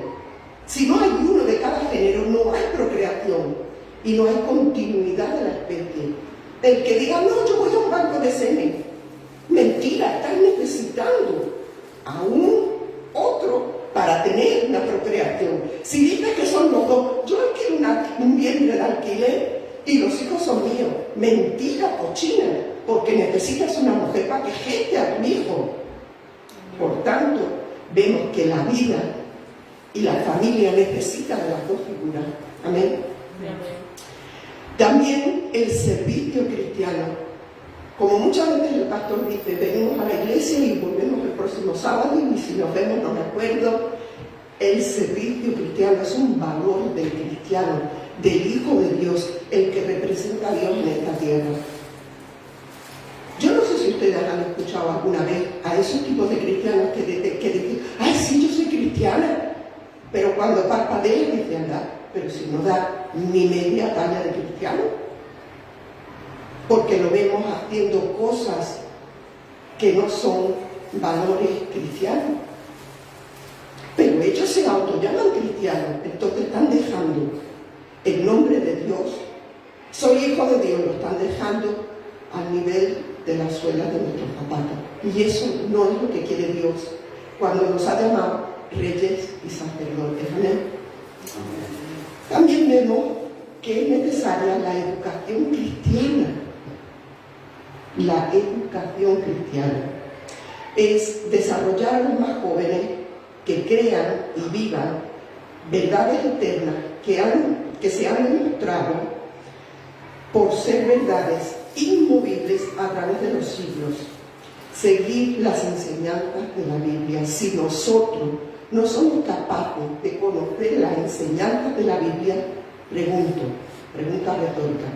Si no hay uno de cada género, no hay procreación y no hay continuidad de la especie. El que diga, no, yo voy a un banco de semen, mentira, estás necesitando a un otro para tener una procreación. Si dices que son los dos, yo alquilo un vientre de alquiler y los hijos son míos. Mentira cochina, porque necesitas una mujer para que geste a tu hijo. Por tanto, vemos que la vida y la familia necesitan de las dos figuras. Amén. También el servicio cristiano. Como muchas veces el pastor dice, venimos a la iglesia y volvemos el próximo sábado y si nos vemos no me acuerdo. El servicio cristiano es un valor del cristiano, del Hijo de Dios, el que representa a Dios en esta tierra. Yo no sé si ustedes han escuchado alguna vez a esos tipos de cristianos que dicen, ay, sí, yo soy cristiana, pero cuando parpadea dicen, anda, pero si no da ni media talla de cristiano, porque lo vemos haciendo cosas que no son valores cristianos. Pero ellos se autollaman cristianos, entonces están dejando el nombre de Dios. Soy hijo de Dios, lo están dejando al nivel de las suelas de nuestros zapatos. Y eso no es lo que quiere Dios cuando nos ha llamado reyes y sacerdotes. ¿Amén? También vemos que es necesaria la educación cristiana. La educación cristiana es desarrollar a los más jóvenes que crean y vivan verdades eternas que se han demostrado por ser verdades inmovibles a través de los siglos. Seguir las enseñanzas de la Biblia. Si nosotros no somos capaces de conocer las enseñanzas de la Biblia, pregunta retórica,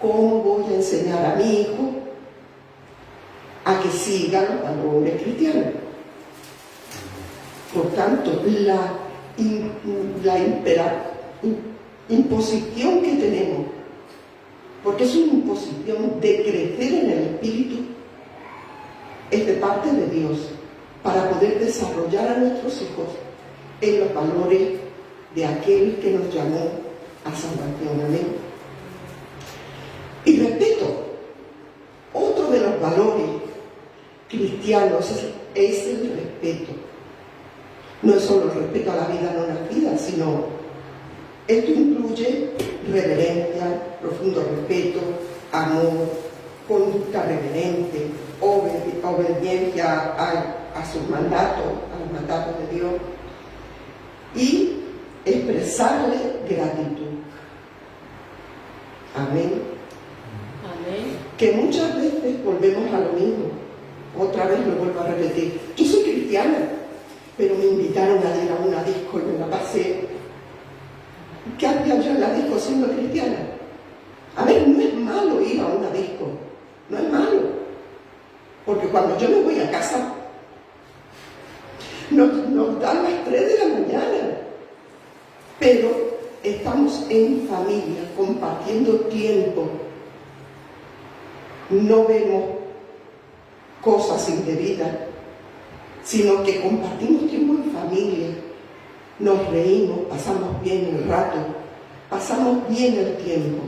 ¿cómo voy a enseñar a mi hijo a que siga los valores cristianos? Por tanto, la imposición que tenemos, porque es una imposición de crecer en el Espíritu, es de parte de Dios, para poder desarrollar a nuestros hijos en los valores de aquel que nos llamó a salvación. Amén. Y respeto, otro de los valores cristianos es el respeto. No es solo el respeto a la vida no nacida, sino esto incluye reverencia, profundo respeto, amor, conducta reverente, obediencia a sus mandatos, a los mandatos de Dios, y expresarle gratitud. Amén. Amén. Que muchas veces volvemos a lo mismo. Otra vez lo vuelvo a repetir. Yo soy cristiana, pero me invitaron a ir a una disco y me la pasé. ¿Qué hacía yo en la disco siendo cristiana? A ver, no es malo ir a una disco, no es malo, porque cuando yo me voy a casa nos dan las 3 de la mañana, pero estamos en familia, compartiendo tiempo, no vemos cosas indebidas, sino que compartimos tiempo en familia, nos reímos, pasamos bien el rato, pasamos bien el tiempo,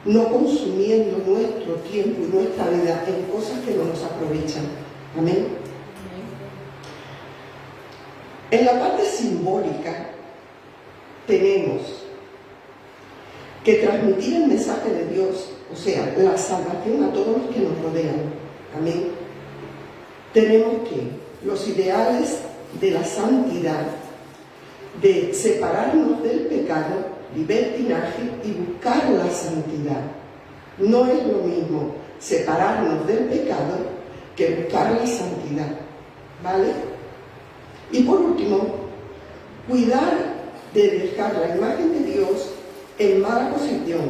no consumiendo nuestro tiempo y nuestra vida en cosas que no nos aprovechan. Amén. En la parte simbólica, tenemos que transmitir el mensaje de Dios, o sea, la salvación a todos los que nos rodean. Amén. Tenemos que los ideales de la santidad, de separarnos del pecado, libertinaje y buscar la santidad. No es lo mismo separarnos del pecado que buscar la santidad, ¿vale? Y por último, cuidar de dejar la imagen de Dios en mala posición,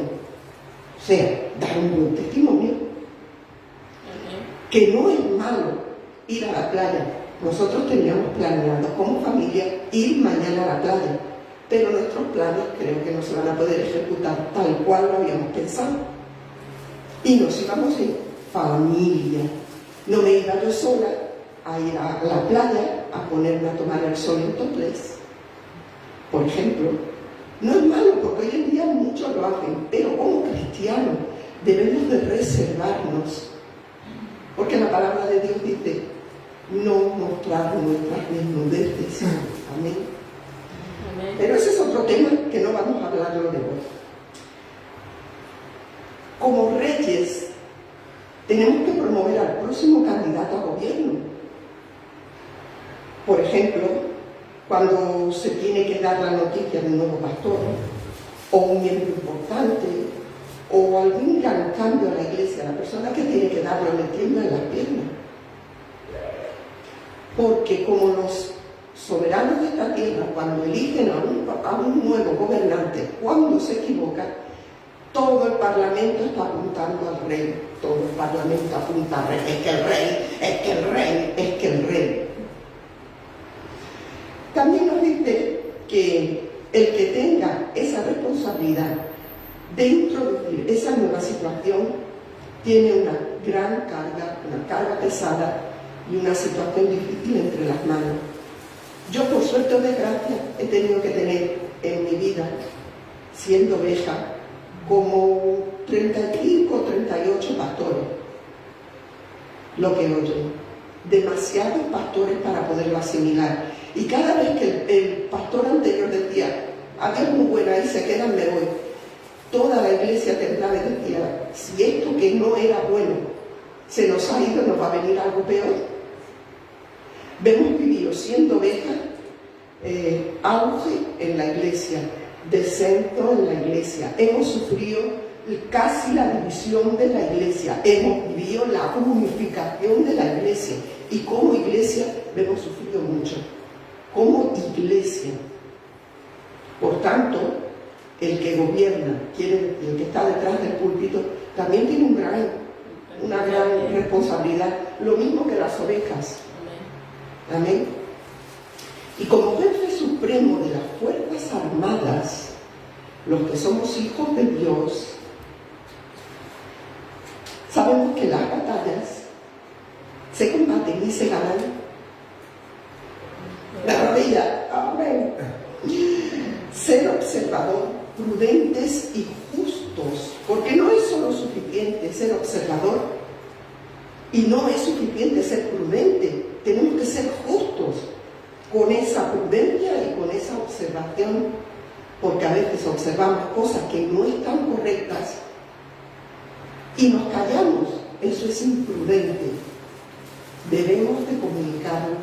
o sea, dar un buen testimonio, que no es malo ir a la playa. Nosotros teníamos planeado como familia ir mañana a la playa, pero nuestros planes creo que no se van a poder ejecutar tal cual lo habíamos pensado. Y nos íbamos en familia. No me iba yo sola a ir a la playa a ponerme a tomar el sol en topless, por ejemplo. No es malo, porque hoy en día muchos lo hacen, pero como cristianos debemos de reservarnos, porque la palabra de Dios dice: no mostrar nuestras desnudeces. Amén. Amén. Pero ese es otro tema que no vamos a hablarlo de hoy. Como reyes, tenemos que promover al próximo candidato a gobierno. Por ejemplo, cuando se tiene que dar la noticia de un nuevo pastor, o un miembro importante, o algún gran cambio a la iglesia, la persona que tiene que darlo le tiembla en las piernas. Porque como los soberanos de esta tierra, cuando eligen a un nuevo gobernante, cuando se equivoca, todo el parlamento está apuntando al rey. Todo el parlamento apunta al rey. Es que el rey, es que el rey, es que el rey. También nos dice que el que tenga esa responsabilidad de introducir esa nueva situación tiene una gran carga, una carga pesada y una situación difícil entre las manos. Yo, por suerte o desgracia, he tenido que tener en mi vida, siendo oveja, como 35 o 38 pastores, lo que oyen. Demasiados pastores para poderlo asimilar. Y cada vez que el pastor anterior decía: había muy buena, ahí se quedan, me voy, toda la iglesia temblaba y decía: si esto que no era bueno se nos ha ido, nos va a venir algo peor. Hemos vivido siendo ovejas auge en la iglesia, descenso en la iglesia. Hemos sufrido casi la división de la iglesia. Hemos vivido la unificación de la iglesia. Y como iglesia hemos sufrido mucho. Como iglesia. Por tanto, el que gobierna, el que está detrás del púlpito, también tiene una gran responsabilidad. Lo mismo que las ovejas. Amén. Y como jefe supremo de las Fuerzas Armadas, los que somos hijos de Dios, sabemos que las batallas se combaten y se ganan. La rodilla, amén. Ser observador, prudentes y justos, porque no es solo suficiente ser observador y no es suficiente ser prudente. Tenemos que ser justos con esa prudencia y con esa observación, porque a veces observamos cosas que no están correctas y nos callamos. Eso es imprudente. Debemos de comunicarlo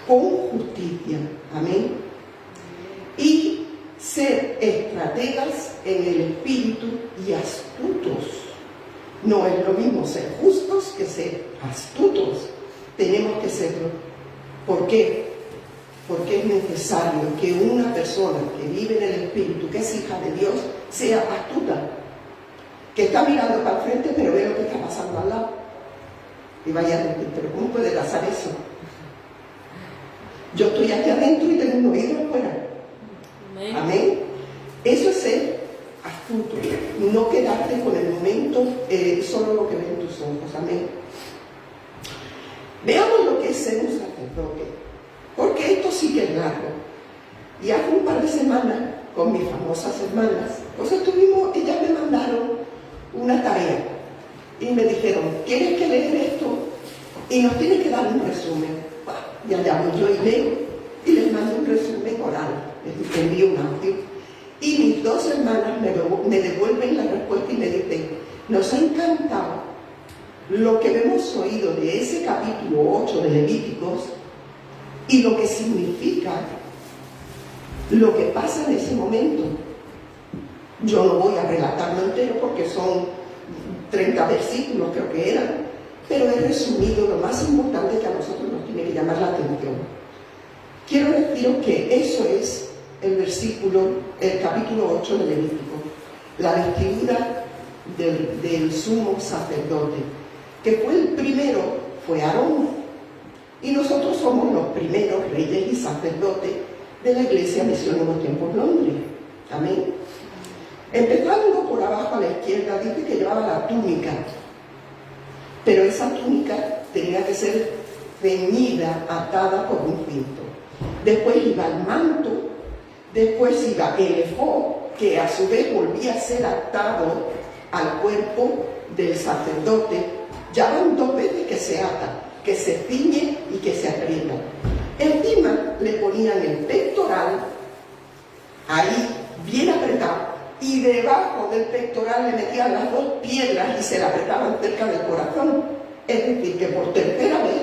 con justicia. Amén. Y ser estrategas en el espíritu y astutos. No es lo mismo ser justos que ser astutos. Tenemos que serlo. ¿Por qué? Porque es necesario que una persona que vive en el espíritu, que es hija de Dios, sea astuta. Que está mirando para el frente, pero ve lo que está pasando al lado. Y vaya a decir: ¿pero cómo puede pasar eso? Yo estoy aquí adentro y tengo un oído afuera. Amén. Amén. Eso es ser astuto. No quedarte con el momento, solo lo que ven tus ojos. Amén. Veamos lo que es ser un sacerdote, porque esto sí que es largo. Y hace un par de semanas, con mis famosas hermanas, pues ellas me mandaron una tarea y me dijeron: tienes que leer esto y nos tienes que dar un resumen. Y allá voy yo y leo y les mando un resumen oral. envío un audio, y mis dos hermanas me devuelven la respuesta y me dicen, nos ha encantado lo que hemos oído de ese capítulo 8 de Levíticos y lo que significa lo que pasa en ese momento. Yo no voy a relatarlo entero porque son 30 versículos, creo que eran, pero he resumido lo más importante que a nosotros nos tiene que llamar la atención. Quiero deciros que eso es el capítulo 8 de Levítico, la vestidura del sumo sacerdote, que fue el primero, fue Aarón, y nosotros somos los primeros reyes y sacerdotes de la Iglesia Misión Nuevos Tiempos Londres. Amén. Empezando por abajo a la izquierda, dice que llevaba la túnica, pero esa túnica tenía que ser ceñida, atada por un cinto. Después iba el manto, después iba el efod, que a su vez volvía a ser atado al cuerpo del sacerdote. Ya van dos veces que se ata, que se ciñe y que se aprieta. Encima le ponían el pectoral, ahí bien apretado, y debajo del pectoral le metían las dos piedras y se la apretaban cerca del corazón. Es decir, que por tercera vez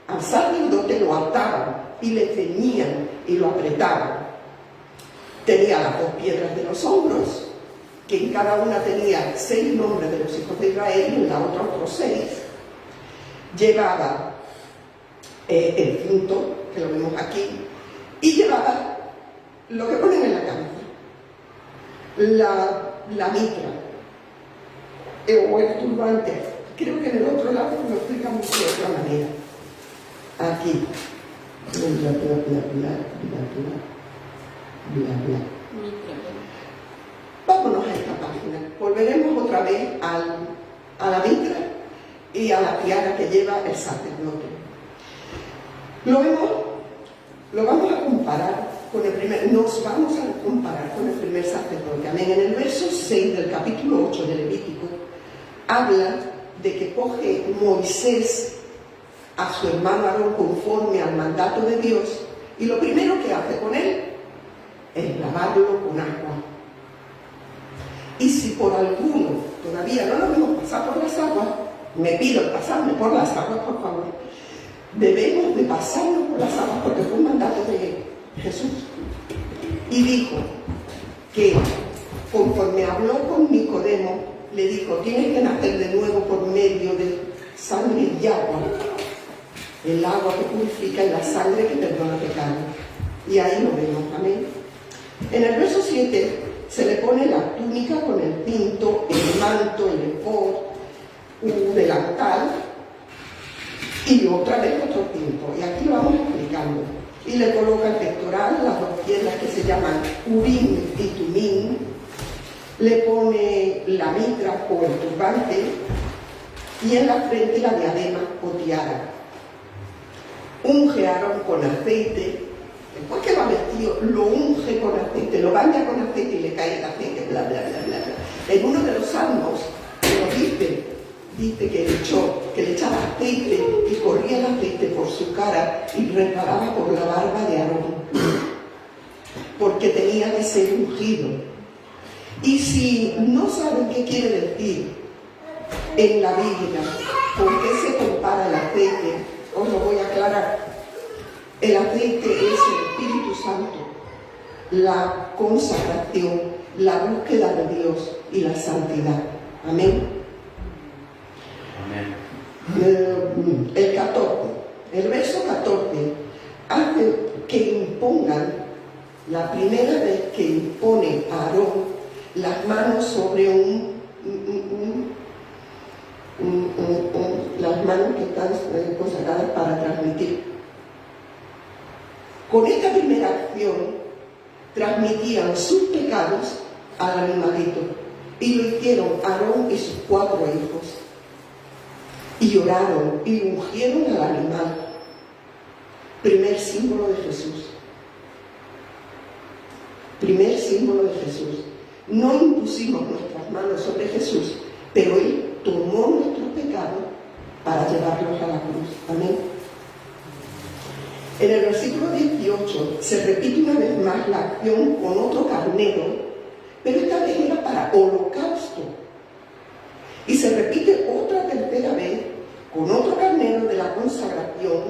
al sacerdote lo ataban y le ceñían y lo apretaban. Tenía las dos piedras de los hombros, que en cada una tenía 6 nombres de los hijos de Israel y en la otra otros 6. Llevaba el cinto, que lo vemos aquí, y llevaba lo que ponen en la cabeza, la mitra, o el turbante. Creo que en el otro lado lo explicamos de otra manera. Aquí. Vámonos a esta página. Volveremos otra vez a la mitra y a la tiara que lleva el sacerdote. Lo vamos a comparar con el primer, nos vamos a comparar con el primer sacerdote. Amén. En el verso 6 del capítulo 8 de Levítico habla de que coge Moisés a su hermano Aarón conforme al mandato de Dios, y lo primero que hace con él es lavarlo con agua. Y si por alguno todavía no lo vemos pasar por las aguas, me pido pasarme por las aguas, por favor. Debemos de pasarnos por las aguas porque fue un mandato de Jesús. Y dijo que conforme habló con Nicodemo, le dijo, tienes que nacer de nuevo por medio de sangre y agua. El agua que purifica y la sangre que perdona pecados. Y ahí lo vemos, amén. En el verso 7 se le pone la túnica con el cinto, el manto, el efod, un delantal y otra vez otro cinto. Y aquí lo vamos explicando. Y le coloca el pectoral, las dos piedras que se llaman Urim y Tumim. Le pone la mitra o el turbante y en la frente la diadema o tiara. Unge a Aarón con aceite. Después que lo ha vestido, lo unge con aceite, lo baña con aceite y le cae el aceite, bla, bla, bla, bla, bla. En uno de los salmos lo dice que le echaba aceite y corría el aceite por su cara y resbalaba por la barba de Aarón, porque tenía que ser ungido. Y si no saben qué quiere decir en la Biblia, ¿con qué se compara el aceite? Os lo voy a aclarar. El aceite es el Espíritu Santo, la consagración, la búsqueda de Dios y la santidad. Amén. Amén. El 14, el verso 14 hace que impongan, la primera vez que impone a Aarón las manos sobre las manos que están consagradas para transmitir. Con esta primera acción transmitían sus pecados al animalito, y lo hicieron Aarón y sus 4 hijos, y oraron y ungieron al animal, primer símbolo de Jesús. Primer símbolo de Jesús. No impusimos nuestras manos sobre Jesús, pero Él tomó nuestros pecados para llevarlos a la cruz. Amén. En el versículo 18 se repite una vez más la acción con otro carnero, pero esta vez era para holocausto. Y se repite otra tercera vez con otro carnero de la consagración,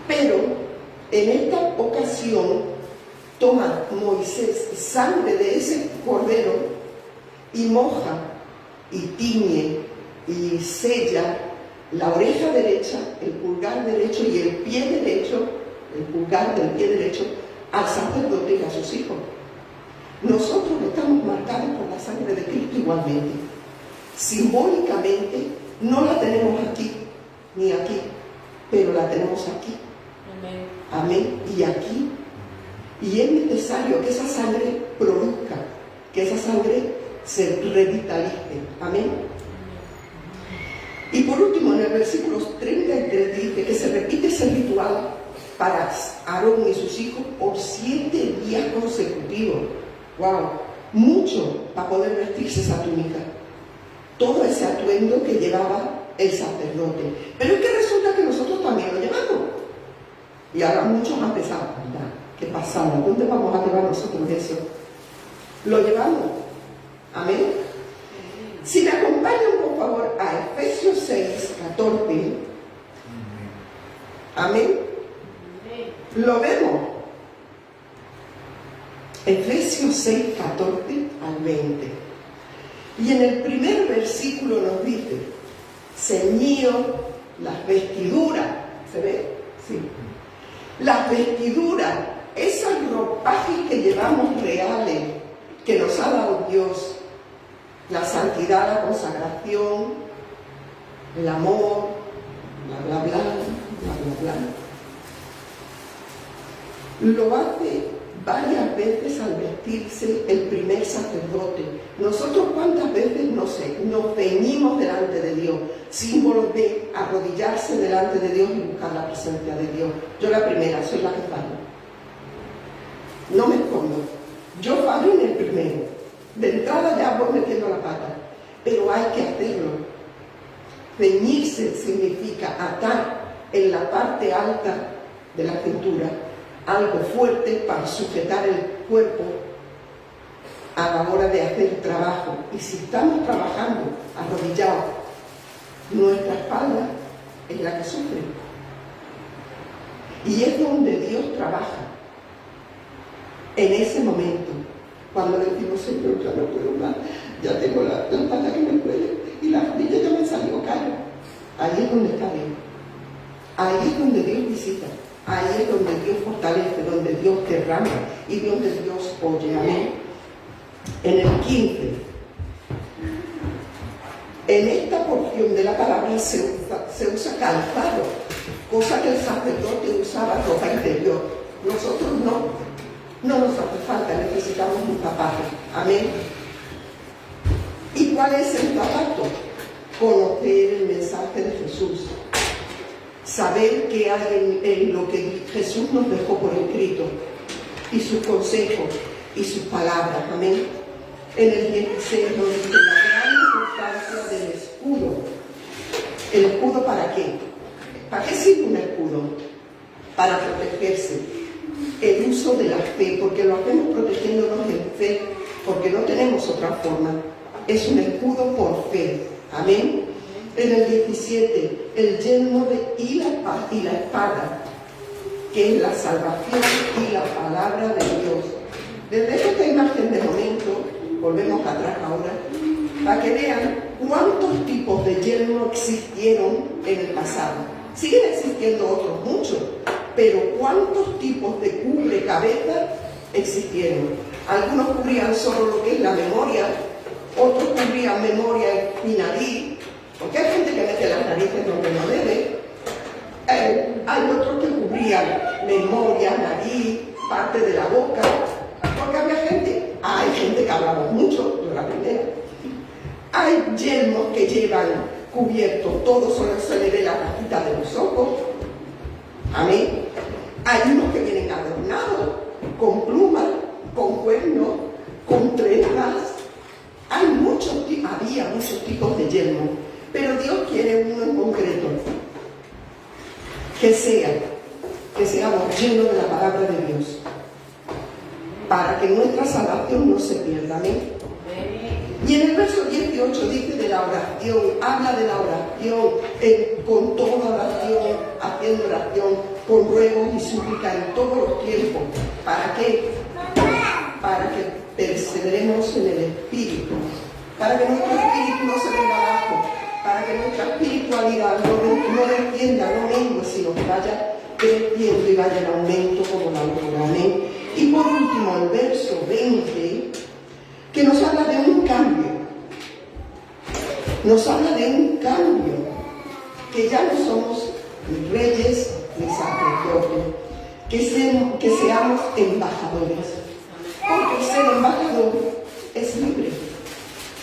pero en esta ocasión toma Moisés sangre de ese cordero y moja y tiñe y sella la oreja derecha, el pulgar derecho y el pie derecho, el pulgar del pie derecho, al sacerdote y a sus hijos. Nosotros estamos marcados por la sangre de Cristo igualmente. Simbólicamente no la tenemos aquí ni aquí, pero la tenemos aquí. Amén. Amén. Y aquí. Y es necesario que esa sangre produzca, que esa sangre se revitalice. Amén. Y por último, en el versículo 33 dice que se repite ese ritual para Aarón y sus hijos por 7 días consecutivos. ¡Wow! Mucho para poder vestirse esa túnica. Todo ese atuendo que llevaba el sacerdote. Pero es que resulta que nosotros también lo llevamos. Y ahora muchos han pensado, mira, ¿qué pasaba? ¿Dónde vamos a llevar nosotros eso? Lo llevamos. Amén. Si me acompañan, por favor, a Efesios 6, 14. Amén. Lo vemos. Efesios 6, 14 al 20. Y en el primer versículo nos dice, ceñidos las vestiduras. ¿Se ve? Sí. Las vestiduras, esos ropajes que llevamos reales, que nos ha dado Dios. La santidad, la consagración, el amor, bla, bla, bla, bla, bla, bla. Lo hace varias veces al vestirse el primer sacerdote. Nosotros cuántas veces, no sé, nos ceñimos delante de Dios, símbolo de arrodillarse delante de Dios y buscar la presencia de Dios. Yo la primera, soy la que fallo. No me escondo. Yo fallo en el primero. De entrada ya voy metiendo la pata, pero hay que hacerlo. Ceñirse significa atar en la parte alta de la cintura algo fuerte para sujetar el cuerpo a la hora de hacer trabajo. Y si estamos trabajando arrodillados, nuestra espalda es la que sufre. Y es donde Dios trabaja. En ese momento, cuando le digo, Señor, ya no puedo más, ya tengo la espalda que me duele y la rodilla ya me salió cara. Ahí es donde está Dios. Ahí es donde Dios visita. Ahí es donde Dios fortalece, donde Dios derrama y donde Dios oye. Amén. En el 15, en esta porción de la palabra se usa calzado, cosa que el sacerdote usaba ropa interior. Nosotros no. No nos hace falta, necesitamos un zapato. Amén. ¿Y cuál es el zapato? Conocer el mensaje de Jesús. Saber qué hay en lo que Jesús nos dejó por escrito. Y sus consejos y sus palabras. Amén. En el 16 nos dice la gran importancia del escudo. ¿El escudo para qué? ¿Para qué sirve un escudo? Para protegerse. El uso de la fe, porque lo hacemos protegiéndonos en fe, porque no tenemos otra forma. Es un escudo por fe. Amén. En el 17, el yelmo y la espada, que es la salvación y la palabra de Dios. Les dejo esta imagen de momento, volvemos atrás ahora, para que vean cuántos tipos de yelmo existieron en el pasado. Siguen existiendo otros muchos, pero ¿cuántos tipos de cubre cabeza existieron? Algunos cubrían solo lo que es la memoria, otros cubrían memoria y nariz, porque hay gente que mete las narices donde no debe. Hay otros que cubrían memoria, nariz, parte de la boca, porque hay gente que hablamos mucho, yo la primera. Hay yelmos que llevan cubierto todo, solo se le ve la cajita de los ojos. Amén. Hay unos que vienen adornados con plumas, con cuernos, con trenzas. Había muchos tipos de yelmo, pero Dios quiere uno en concreto, que sea que seamos llenos de la palabra de Dios, para que nuestra salvación no se pierda. Amén. Y en el verso 18 dice de la oración, habla de la oración, con toda oración, haciendo oración, con ruegos y súplica en todos los tiempos. ¿Para qué? Para que perseveremos en el Espíritu, para que nuestro espíritu no se venga abajo, para que nuestra espiritualidad no descienda, no mengue, sino que vaya creciendo y vaya en aumento como la aurora. Amén. Y por último, el verso 20, que nos habla de un cambio. Nos habla de un cambio, que ya no somos ni reyes ni sacerdotes, que seamos embajadores. Porque ser embajador es libre.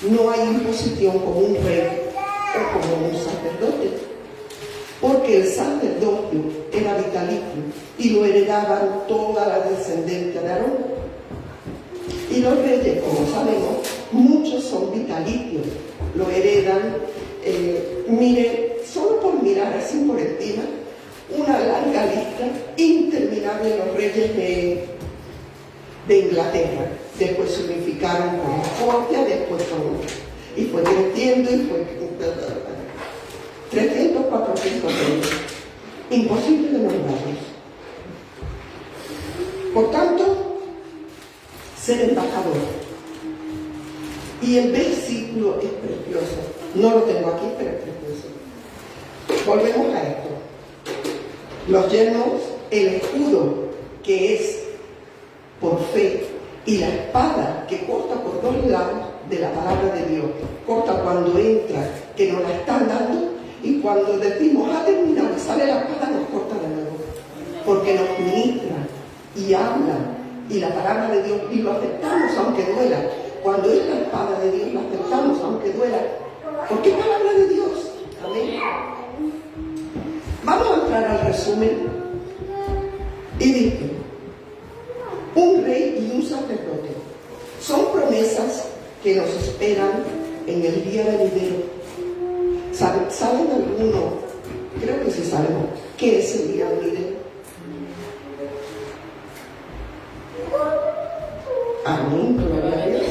No hay imposición como un rey o como un sacerdote. Porque el sacerdocio era vitalicio y lo heredaban toda la descendencia de Aarón. Y los reyes, como sabemos, muchos son vitalicios, lo heredan. Mire, solo por mirar así por encima, una larga lista interminable de los reyes de Inglaterra. Después se unificaron con Escocia, después y fue creciendo y fue 300, 400 reyes. Imposible de nombrarlos. Por tanto, ser embajador. Y el versículo es precioso. No lo tengo aquí, pero es precioso. Volvemos a esto. Los yermos, el escudo que es por fe y la espada que corta por dos lados de la palabra de Dios. Corta cuando entra, que nos la están dando, y cuando decimos ha terminado y sale la espada, nos corta de nuevo. Porque nos ministra y habla, y la palabra de Dios, y lo aceptamos aunque duela. Cuando es la espada de Dios, la aceptamos aunque duela, porque es palabra de Dios. Amén. Vamos a entrar al resumen. Y dice: un rey y un sacerdote son promesas que nos esperan en el día venidero. ¿Saben alguno? Creo que sí sabemos qué es el día venidero. Amén, gloria a Dios.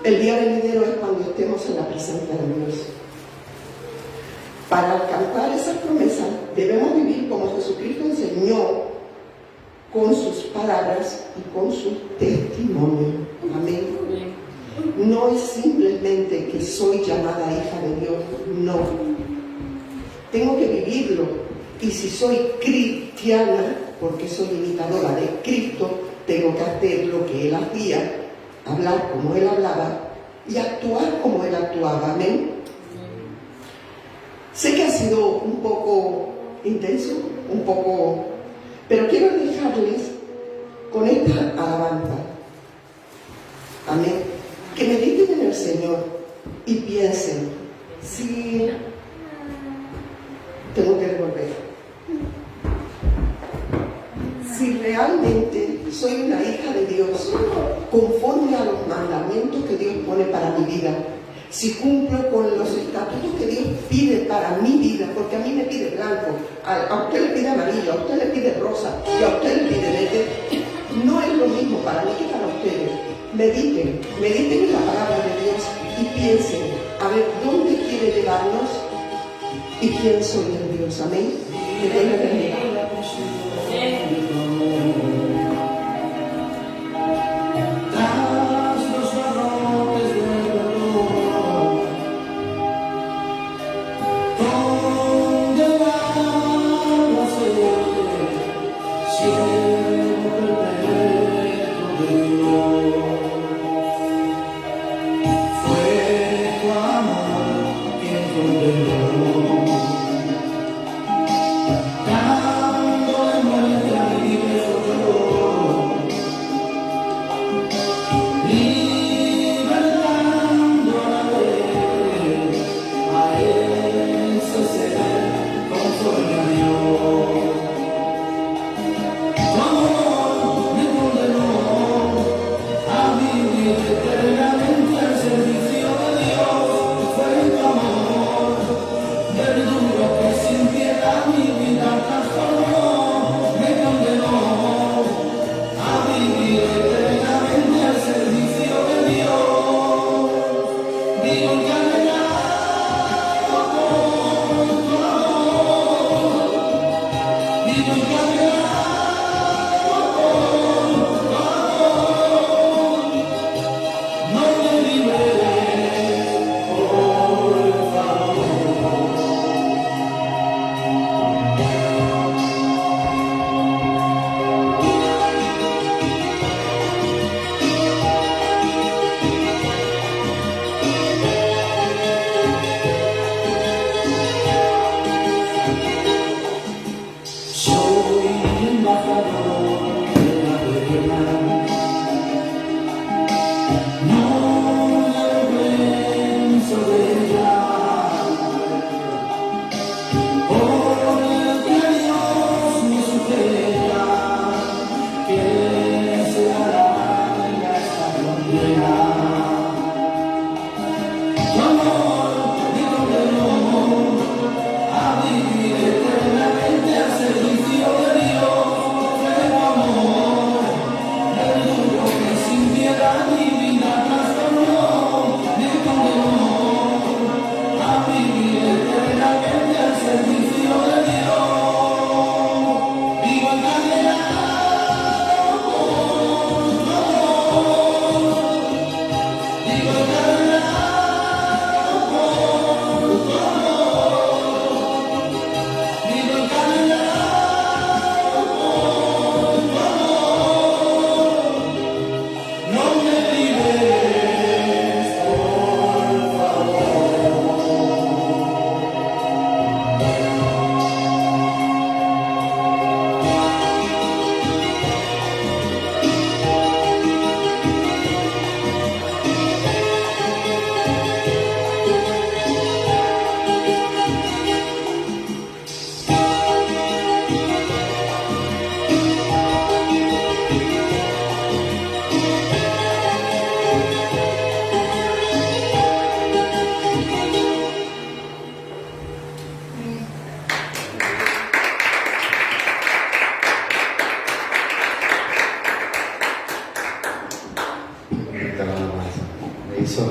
El día venidero es cuando estemos en la presencia de Dios. Para alcanzar esas promesas debemos vivir como Jesucristo enseñó, con sus palabras y con su testimonio. Amén. No es simplemente que soy llamada hija de Dios, no. Tengo que vivirlo. Y si soy cristiana, porque soy imitadora de Cristo, tengo que hacer lo que Él hacía, hablar como Él hablaba y actuar como Él actuaba. Amén. Sé que ha sido un poco intenso, pero quiero dejarles con esta alabanza. Amén. Que mediten en el Señor y piensen, si tengo que devolver, si realmente soy una hija de Dios, conforme a los mandamientos que Dios pone para mi vida, si cumplo con los estatutos que Dios pide para mi vida, porque a mí me pide blanco, a usted le pide amarillo, a usted le pide rosa y a usted le pide verde, no es lo mismo para mí que para ustedes. Mediten en la palabra de Dios y piensen, a ver, ¿dónde quiere llevarnos? Y quién soy en Dios. Amén. Que Dios le bendiga. Fue tu amor quien condenó.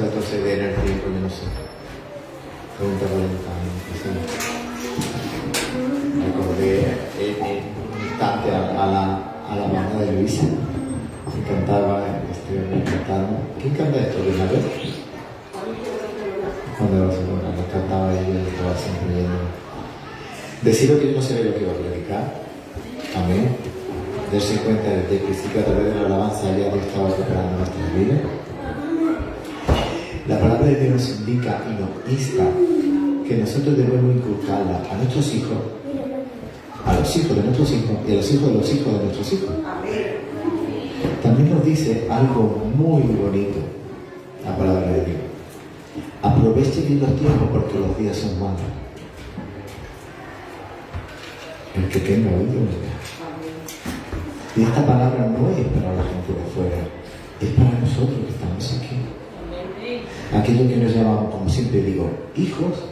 retroceder en el tiempo, yo no sé. Pregunta por el recordé en un instante a la banda de Luisa, que cantaba, estuvieron cantando. ¿Quién canta esto? ¿Bernabé? Cuando lo cantaba ella, yo estaba siempre viendo. Decido que yo no sabía lo que iba a predicar. Amén. Darse cuenta de que el principio a través de la alabanza ya Dios estaba preparando nuestras vidas. La palabra de Dios nos indica y nos insta que nosotros debemos inculcarla a nuestros hijos, a los hijos de nuestros hijos y a los hijos de los hijos de nuestros hijos. También nos dice algo muy bonito la palabra de Dios. Aproveche bien los tiempos porque los días son malos. El que tenga oído, oiga. Y esta palabra no es para la gente de afuera, es para nosotros que estamos aquí. Aquello que nos llamamos, como siempre digo, hijos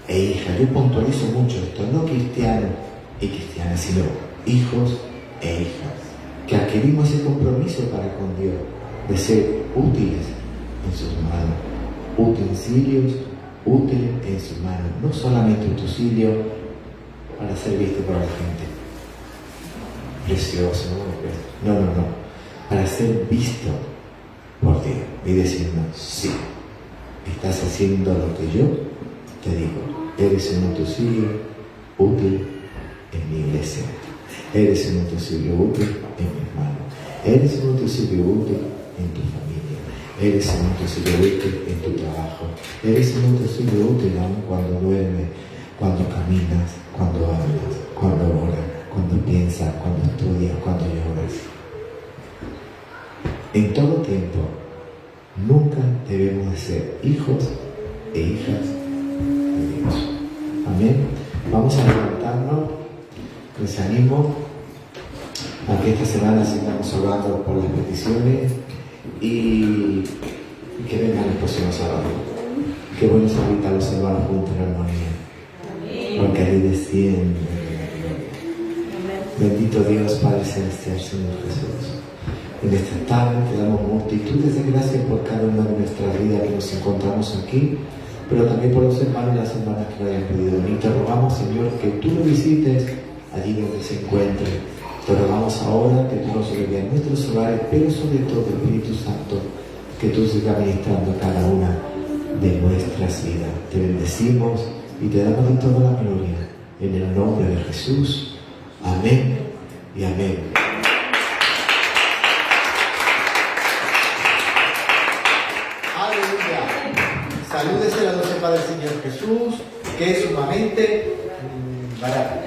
e hijas. Yo puntualizo mucho esto, no cristianos y cristianas, sino hijos e hijas. Que adquirimos ese compromiso para con Dios de ser útiles en sus manos, utensilios útiles en sus manos, no solamente utensilios para ser visto por la gente. Precioso, no, para ser visto por Dios y decirnos, sí, estás haciendo lo que yo te digo, eres un utensilio útil en mi iglesia, eres un utensilio útil en mis manos, eres un utensilio útil en tu familia, eres un utensilio útil en tu trabajo, eres un utensilio útil aún cuando duermes, cuando caminas, cuando hablas, cuando oras, cuando piensas, cuando estudias, cuando lloras. En todo tiempo, nunca debemos de ser hijos e hijas de Dios. Amén. Vamos a levantarnos. Les animo a que esta semana sigamos orando por las peticiones y que vengan el próximo sábado. Qué bueno es habitar los hermanos juntos en armonía. Porque ahí desciende. Bendito Dios, Padre Celestial, Señor Jesús. En esta tarde te damos multitudes de gracias por cada una de nuestras vidas que nos encontramos aquí, pero también por los hermanos y las hermanas que lo hayan podido venir. Te rogamos, Señor, que tú lo visites allí donde se encuentre. Te rogamos ahora que tú nos lleves a nuestros hogares, pero sobre todo, Espíritu Santo, que tú sigas ministrando a cada una de nuestras vidas. Te bendecimos y te damos de toda la gloria. En el nombre de Jesús. Amén y amén. Aleluya. Salúdese la docepa del Señor Jesús, que es sumamente barata.